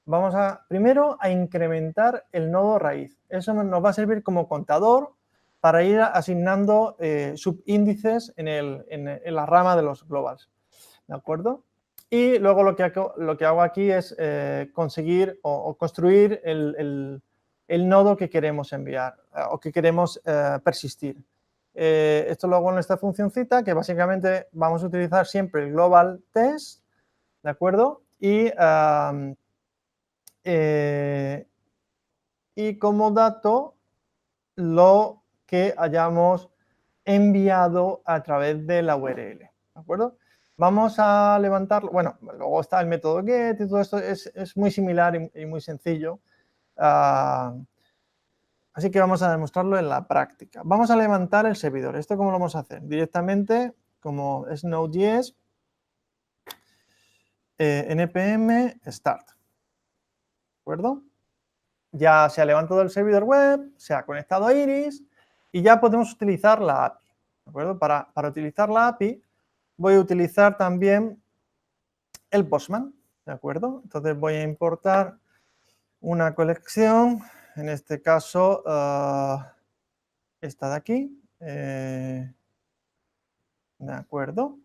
vamos primero a incrementar el nodo raíz. Eso nos va a servir como contador para ir asignando subíndices en la rama de los globals, ¿de acuerdo? Y luego lo que hago aquí es conseguir o construir el nodo que queremos enviar o que queremos persistir. Esto lo hago en esta funcioncita que básicamente vamos a utilizar siempre el global test, ¿de acuerdo? Y como dato lo que hayamos enviado a través de la URL, ¿de acuerdo? Vamos a levantarlo, bueno, luego está el método get y todo esto es muy similar y muy sencillo. Así que vamos a demostrarlo en la práctica. Vamos a levantar el servidor. ¿Esto cómo lo vamos a hacer? Directamente, como es Node.js, npm start. ¿De acuerdo? Ya se ha levantado el servidor web, se ha conectado a Iris y ya podemos utilizar la API. ¿De acuerdo? Para utilizar la API voy a utilizar también el Postman. ¿De acuerdo? Entonces voy a importar una colección, en este caso esta de aquí. ¿De acuerdo?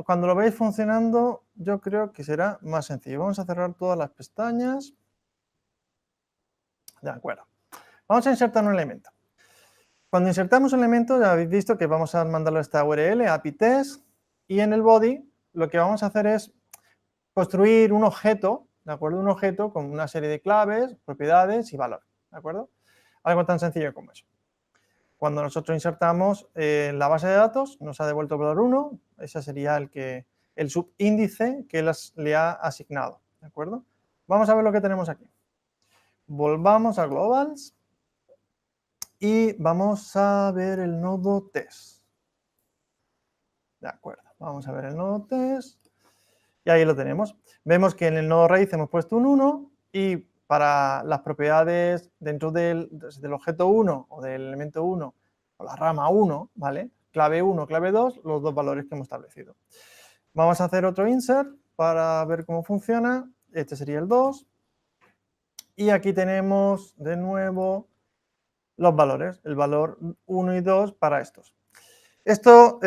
Cuando lo veis funcionando, yo creo que será más sencillo. Vamos a cerrar todas las pestañas. De acuerdo. Vamos a insertar un elemento. Cuando insertamos un elemento, ya habéis visto que vamos a mandarlo a esta URL, API test, y en el body lo que vamos a hacer es construir un objeto, ¿de acuerdo? Un objeto con una serie de claves, propiedades y valor, ¿de acuerdo? Algo tan sencillo como eso. Cuando nosotros insertamos la base de datos, nos ha devuelto el valor 1, ese sería el subíndice que le ha asignado, ¿de acuerdo? Vamos a ver lo que tenemos aquí. Volvamos a globals y vamos a ver el nodo test. De acuerdo, vamos a ver el nodo test y ahí lo tenemos. Vemos que en el nodo raíz hemos puesto un 1 y para las propiedades dentro del objeto 1 o del elemento 1 o la rama 1, ¿vale? Clave 1, clave 2, los dos valores que hemos establecido. Vamos a hacer otro insert para ver cómo funciona. Este sería el 2. Y aquí tenemos de nuevo los valores, el valor 1 y 2 para estos. Esto,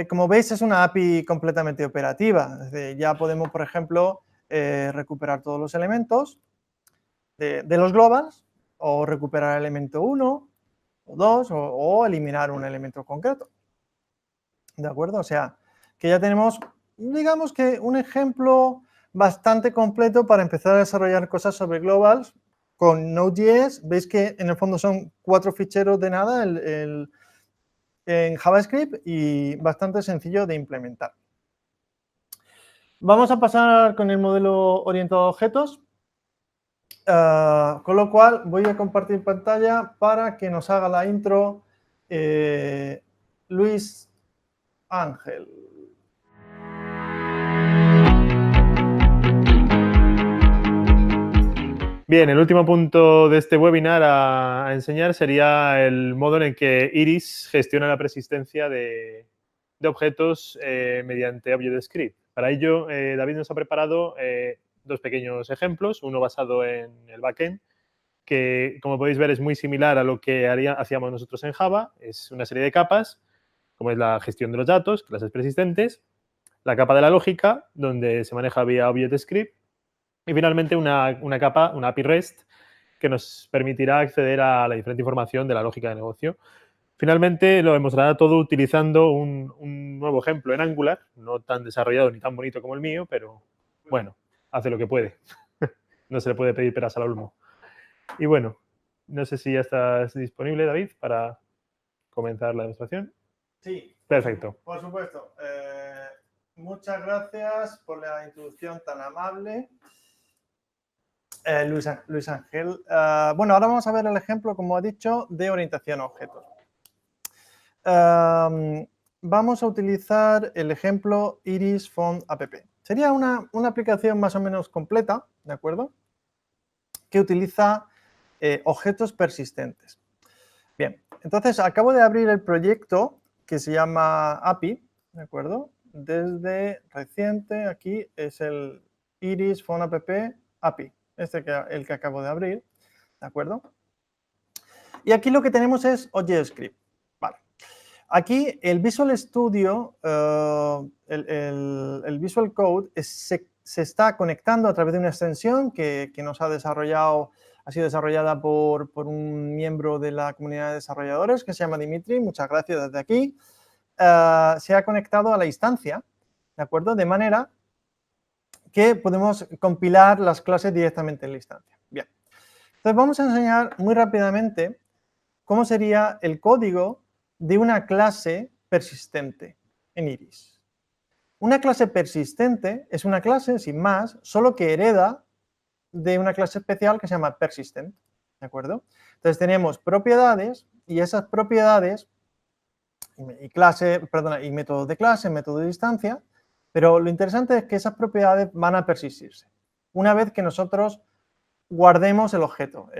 como veis, es una API completamente operativa. Es decir, ya podemos, por ejemplo, recuperar todos los elementos de los globals o recuperar el elemento 1 o 2 o eliminar un elemento concreto. ¿De acuerdo? O sea, que ya tenemos, digamos que un ejemplo bastante completo para empezar a desarrollar cosas sobre globals con Node.js. Veis que en el fondo son 4 ficheros de nada en JavaScript y bastante sencillo de implementar. Vamos a pasar con el modelo orientado a objetos, con lo cual voy a compartir pantalla para que nos haga la intro Luis Ángel. Bien, el último punto de este webinar a enseñar sería el modo en el que Iris gestiona la persistencia de objetos mediante ObjectScript. Para ello, David nos ha preparado dos pequeños ejemplos, uno basado en el backend, que como podéis ver es muy similar a lo que hacíamos nosotros en Java. Es una serie de capas, como es la gestión de los datos, clases persistentes, la capa de la lógica, donde se maneja vía ObjectScript, y finalmente una capa, una API REST, que nos permitirá acceder a la diferente información de la lógica de negocio. Finalmente lo demostrará todo utilizando un nuevo ejemplo en Angular, no tan desarrollado ni tan bonito como el mío, pero bueno, hace lo que puede. No se le puede pedir peras al olmo. Y bueno, no sé si ya estás disponible, David, para comenzar la demostración. Sí. Perfecto. Por supuesto. Muchas gracias por la introducción tan amable, Luis Ángel. Bueno, ahora vamos a ver el ejemplo, como ha dicho, de orientación a objetos. Vamos a utilizar el ejemplo Iris Font App. Sería una aplicación más o menos completa, ¿de acuerdo? Que utiliza objetos persistentes. Bien, entonces acabo de abrir el proyecto que se llama API, ¿de acuerdo? Desde reciente, aquí es el Iris Font App API, el que acabo de abrir, ¿de acuerdo? Y aquí lo que tenemos es ObjectScript. Vale. Aquí el Visual Studio, el Visual Code se está conectando a través de una extensión que nos ha desarrollado. Ha sido desarrollada por un miembro de la comunidad de desarrolladores que se llama Dimitri. Muchas gracias desde aquí. Se ha conectado a la instancia, ¿de acuerdo? De manera que podemos compilar las clases directamente en la instancia. Bien. Entonces vamos a enseñar muy rápidamente cómo sería el código de una clase persistente en Iris. Una clase persistente es una clase, sin más, solo que hereda de una clase especial que se llama persistent, ¿de acuerdo? Entonces tenemos propiedades y esas propiedades y métodos de clase, método de instancia, pero lo interesante es que esas propiedades van a persistirse una vez que nosotros guardemos el objeto.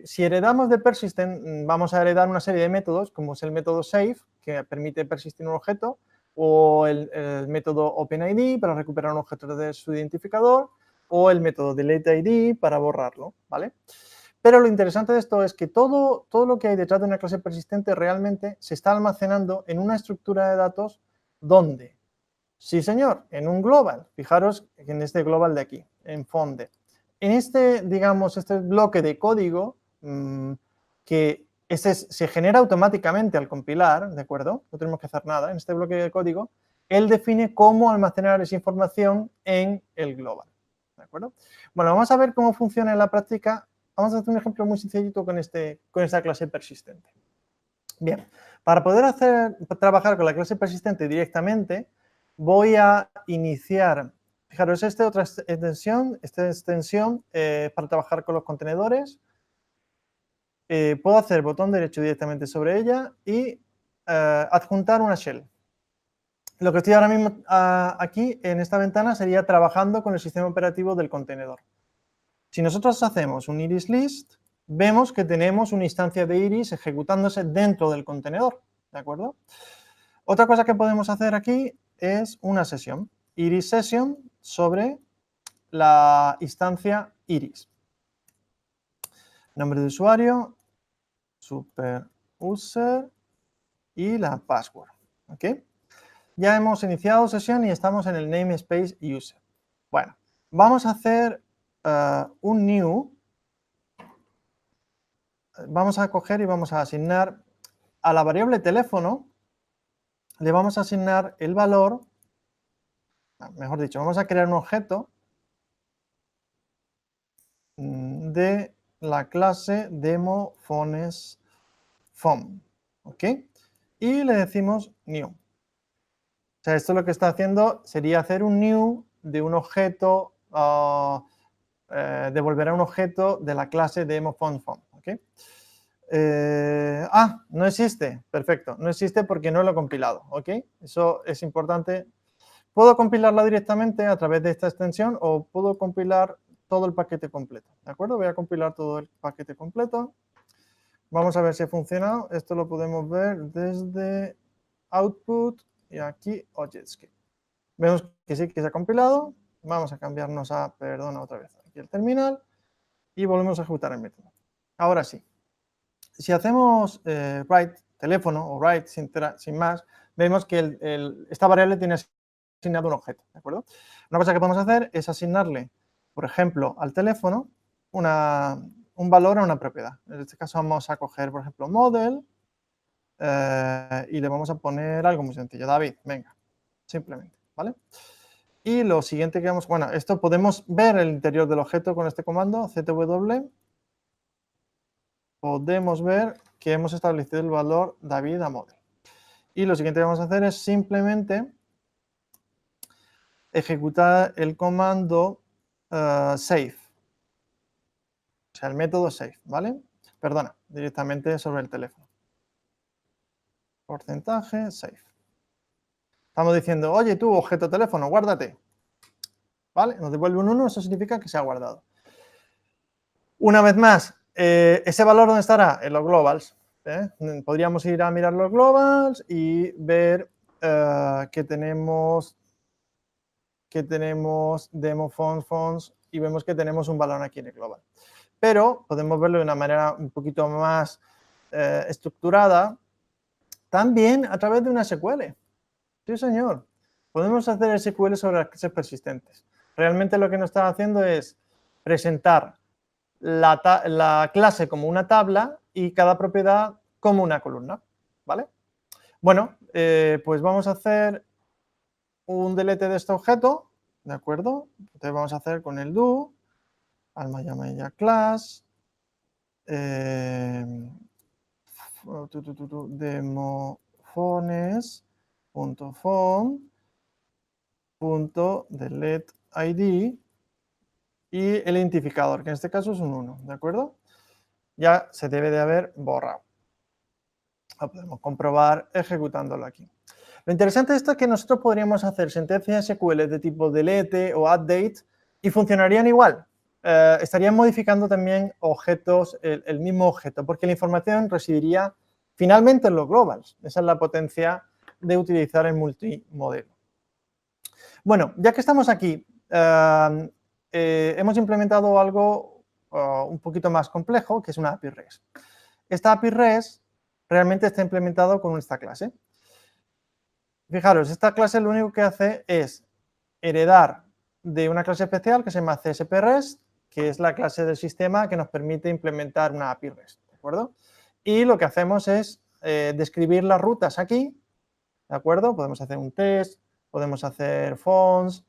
Si heredamos de persistent, vamos a heredar una serie de métodos, como es el método save, que permite persistir un objeto, o el método openID para recuperar un objeto de su identificador, o el método deleteID para borrarlo, ¿vale? Pero lo interesante de esto es que todo lo que hay detrás de una clase persistente realmente se está almacenando en una estructura de datos donde, sí señor, en un global, fijaros en este global de aquí, en Fonde. En este, digamos, este bloque de código que se genera automáticamente al compilar, ¿de acuerdo? No tenemos que hacer nada. En este bloque de código, él define cómo almacenar esa información en el global, ¿de acuerdo? Bueno, vamos a ver cómo funciona en la práctica. Vamos a hacer un ejemplo muy sencillito con esta clase persistente. Bien, para poder trabajar con la clase persistente directamente, voy a iniciar. Fijaros, esta otra extensión, para trabajar con los contenedores. Puedo hacer botón derecho directamente sobre ella y adjuntar una shell. Lo que estoy ahora mismo aquí en esta ventana sería trabajando con el sistema operativo del contenedor. Si nosotros hacemos un iris list, vemos que tenemos una instancia de iris ejecutándose dentro del contenedor, ¿de acuerdo? Otra cosa que podemos hacer aquí es una sesión, iris session, sobre la instancia iris. Nombre de usuario, super user y la password. ¿Ok? Ya hemos iniciado sesión y estamos en el namespace user. Bueno, vamos a hacer un new. Vamos a coger y vamos a asignar a la variable teléfono, le vamos a asignar el valor, mejor dicho, vamos a crear un objeto de la clase DemoPhonesPhone, ¿ok? Y le decimos new. O sea, esto lo que está haciendo sería hacer un new de un objeto, devolver a un objeto de la clase DemoPhonePhone, ¿ok? No existe, perfecto, no existe porque no lo he compilado, ¿ok? Eso es importante. Puedo compilarla directamente a través de esta extensión o puedo compilar todo el paquete completo, ¿de acuerdo? Voy a compilar todo el paquete completo. Vamos a ver si ha funcionado. Esto lo podemos ver desde Output y aquí ObjectScript. Vemos que sí que se ha compilado. Vamos a cambiarnos a, perdona, otra vez, aquí el terminal y volvemos a ejecutar el método. Ahora sí, si hacemos write teléfono o write sin más, vemos que esta variable tiene asignado un objeto, ¿de acuerdo? Una cosa que podemos hacer es asignarle, por ejemplo, al teléfono un valor a una propiedad. En este caso vamos a coger, por ejemplo, model y le vamos a poner algo muy sencillo, David, venga, simplemente, ¿vale? Y lo siguiente que vamos, bueno, esto podemos ver el interior del objeto con este comando, ZW. Podemos ver que hemos establecido el valor David a model. Y lo siguiente que vamos a hacer es simplemente ejecutar el comando save. O sea, el método save, ¿vale? Perdona, directamente sobre el teléfono. Porcentaje save. Estamos diciendo, oye, tú, objeto teléfono, guárdate. ¿Vale? Nos devuelve un 1, eso significa que se ha guardado. Una vez más, ¿ese valor dónde estará? En los globals. Podríamos ir a mirar los globals y ver que tenemos demo fonts y vemos que tenemos un valor aquí en el global. Pero podemos verlo de una manera un poquito más estructurada también a través de una SQL. Sí, señor. Podemos hacer SQL sobre las clases persistentes. Realmente lo que nos está haciendo es presentar la clase como una tabla y cada propiedad como una columna, ¿vale? Bueno, pues vamos a hacer un delete de este objeto, ¿de acuerdo? Entonces vamos a hacer con el do, alma llama ya class, demophones.phone.deleteID y el identificador, que en este caso es un 1, ¿de acuerdo? Ya se debe de haber borrado. Lo podemos comprobar ejecutándolo aquí. Lo interesante de esto es que nosotros podríamos hacer sentencias SQL de tipo delete o update y funcionarían igual. Estarían modificando también objetos, el mismo objeto, porque la información residiría finalmente en los globals. Esa es la potencia de utilizar el multimodelo. Bueno, ya que estamos aquí, hemos implementado algo un poquito más complejo, que es una API REST. Esta API REST realmente está implementado con esta clase. Fijaros, esta clase lo único que hace es heredar de una clase especial que se llama CSP-REST, que es la clase del sistema que nos permite implementar una API REST, ¿de acuerdo? Y lo que hacemos es describir las rutas aquí, ¿de acuerdo? Podemos hacer un test, podemos hacer phones,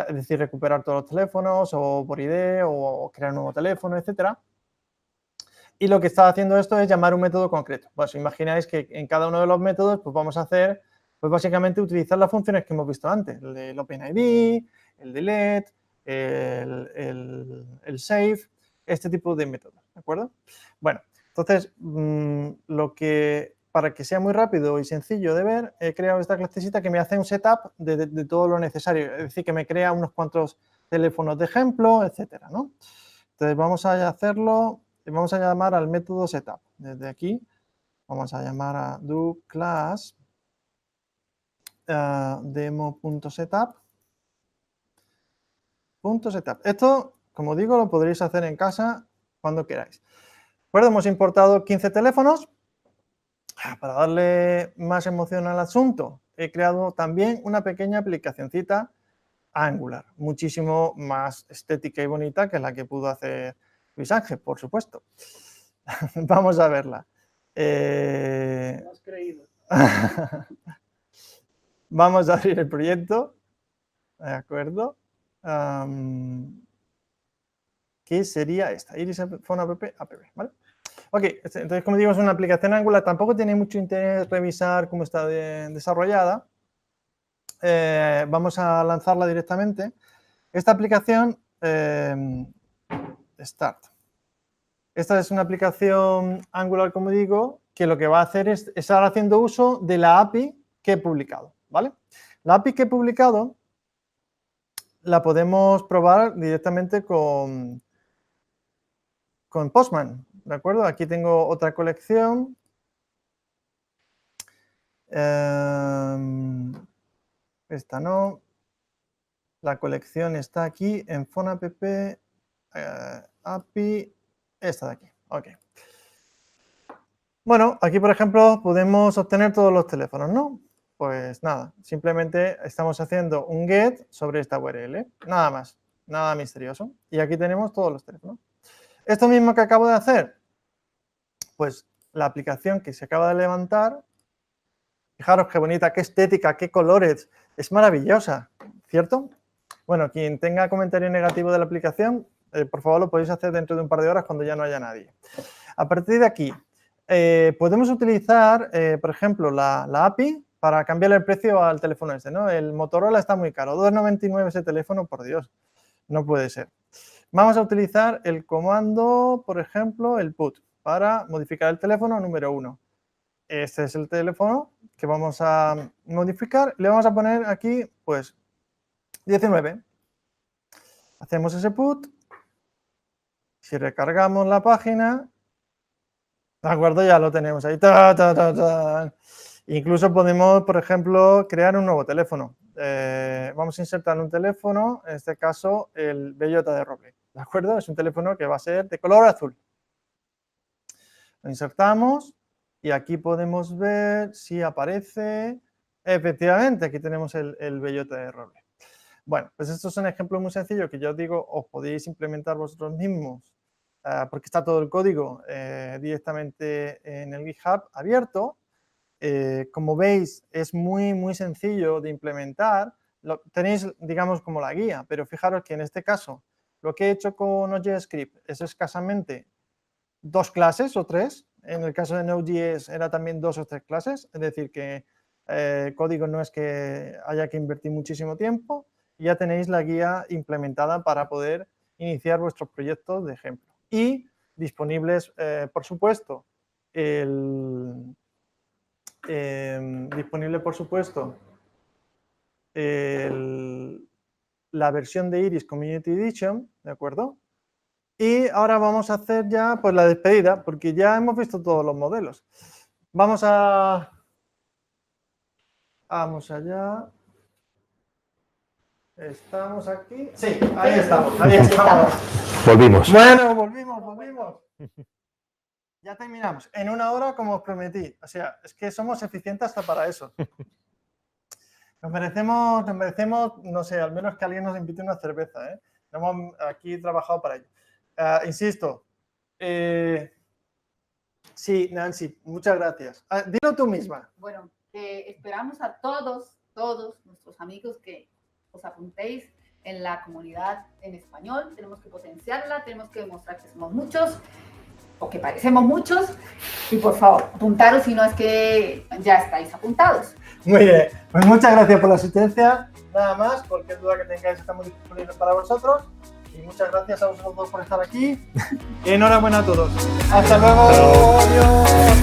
es decir, recuperar todos los teléfonos o por ID o crear un nuevo teléfono, etcétera. Y lo que está haciendo esto es llamar un método concreto. Pues imagináis que en cada uno de los métodos pues vamos a hacer, pues básicamente utilizar las funciones que hemos visto antes, el OpenID, el delete, el save, este tipo de métodos, ¿de acuerdo? Bueno, entonces, para que sea muy rápido y sencillo de ver, he creado esta clasecita que me hace un setup de todo lo necesario, es decir, que me crea unos cuantos teléfonos de ejemplo, etcétera, ¿no? Entonces, vamos a hacerlo, vamos a llamar al método setup. Desde aquí, vamos a llamar a doClass demo.setup. Esto, como digo, lo podréis hacer en casa cuando queráis. Bueno, hemos importado 15 teléfonos. Para darle más emoción al asunto, he creado también una pequeña aplicacioncita Angular, muchísimo más estética y bonita que la que pudo hacer Luis Ángel, por supuesto. Vamos a verla. Lo has creído. Vamos a abrir el proyecto. ¿De acuerdo? ¿Qué sería esta? Iris Phone app, ¿vale? Ok, entonces, como digo, es una aplicación Angular. Tampoco tiene mucho interés revisar cómo está desarrollada. Vamos a lanzarla directamente. Esta aplicación, Start. Esta es una aplicación Angular, como digo, que lo que va a hacer es estar haciendo uso de la API que he publicado, ¿vale? La API que he publicado la podemos probar directamente con Postman, ¿de acuerdo? Aquí tengo otra colección. Esta no. La colección está aquí en PhoneApp, API, esta de aquí. Ok. Bueno, aquí, por ejemplo, podemos obtener todos los teléfonos, ¿no? Pues nada, simplemente estamos haciendo un get sobre esta URL. Nada más, nada misterioso. Y aquí tenemos todos los teléfonos. Esto mismo que acabo de hacer, pues la aplicación que se acaba de levantar, fijaros qué bonita, qué estética, qué colores, es maravillosa, ¿cierto? Bueno, quien tenga comentario negativo de la aplicación, por favor lo podéis hacer dentro de un par de horas cuando ya no haya nadie. A partir de aquí, podemos utilizar, por ejemplo, la API para cambiarle el precio al teléfono este, ¿no? El Motorola está muy caro, 2,99 ese teléfono, por Dios, no puede ser. Vamos a utilizar el comando, por ejemplo, el put, para modificar el teléfono número 1. Este es el teléfono que vamos a modificar. Le vamos a poner aquí, pues, 19. Hacemos ese put. Si recargamos la página, de acuerdo, ya lo tenemos ahí. Incluso podemos, por ejemplo, crear un nuevo teléfono. Vamos a insertar un teléfono, en este caso el bellota de roble. ¿De acuerdo? Es un teléfono que va a ser de color azul. Lo insertamos y aquí podemos ver si aparece. Efectivamente, aquí tenemos el bellota de roble. Bueno, pues esto es un ejemplo muy sencillo que yo os digo, os podéis implementar vosotros mismos porque está todo el código directamente en el GitHub abierto. Como veis, es muy sencillo de implementar. Tenéis, digamos, como la guía, pero fijaros que en este caso lo que he hecho con Node.js es escasamente 2 clases o 3. En el caso de Node.js era también 2 o 3 clases, es decir, que código no es que haya que invertir muchísimo tiempo. Y ya tenéis la guía implementada para poder iniciar vuestros proyectos de ejemplo. Y disponibles, por supuesto, la versión de Iris Community Edition, ¿de acuerdo? Y ahora vamos a hacer ya pues la despedida, porque ya hemos visto todos los modelos. Vamos allá. ¿Estamos aquí? Sí, ahí estamos. Volvimos. Bueno, volvimos. Ya terminamos. En 1 hora, como os prometí. O sea, es que somos eficientes hasta para eso. Nos merecemos, no sé, al menos que alguien nos invite una cerveza, ¿eh? Hemos aquí trabajado para ello. Insisto. Sí, Nancy, muchas gracias. Dilo tú misma. Bueno, esperamos a todos nuestros amigos que os apuntéis en la comunidad en español. Tenemos que potenciarla, tenemos que demostrar que somos muchos o que parecemos muchos. Y por favor, apuntaros si no es que ya estáis apuntados. Muy bien, pues muchas gracias por la asistencia. Nada más, cualquier duda que tengáis estamos disponibles para vosotros. Y muchas gracias a vosotros dos por estar aquí. Y enhorabuena a todos. Hasta luego. Adiós.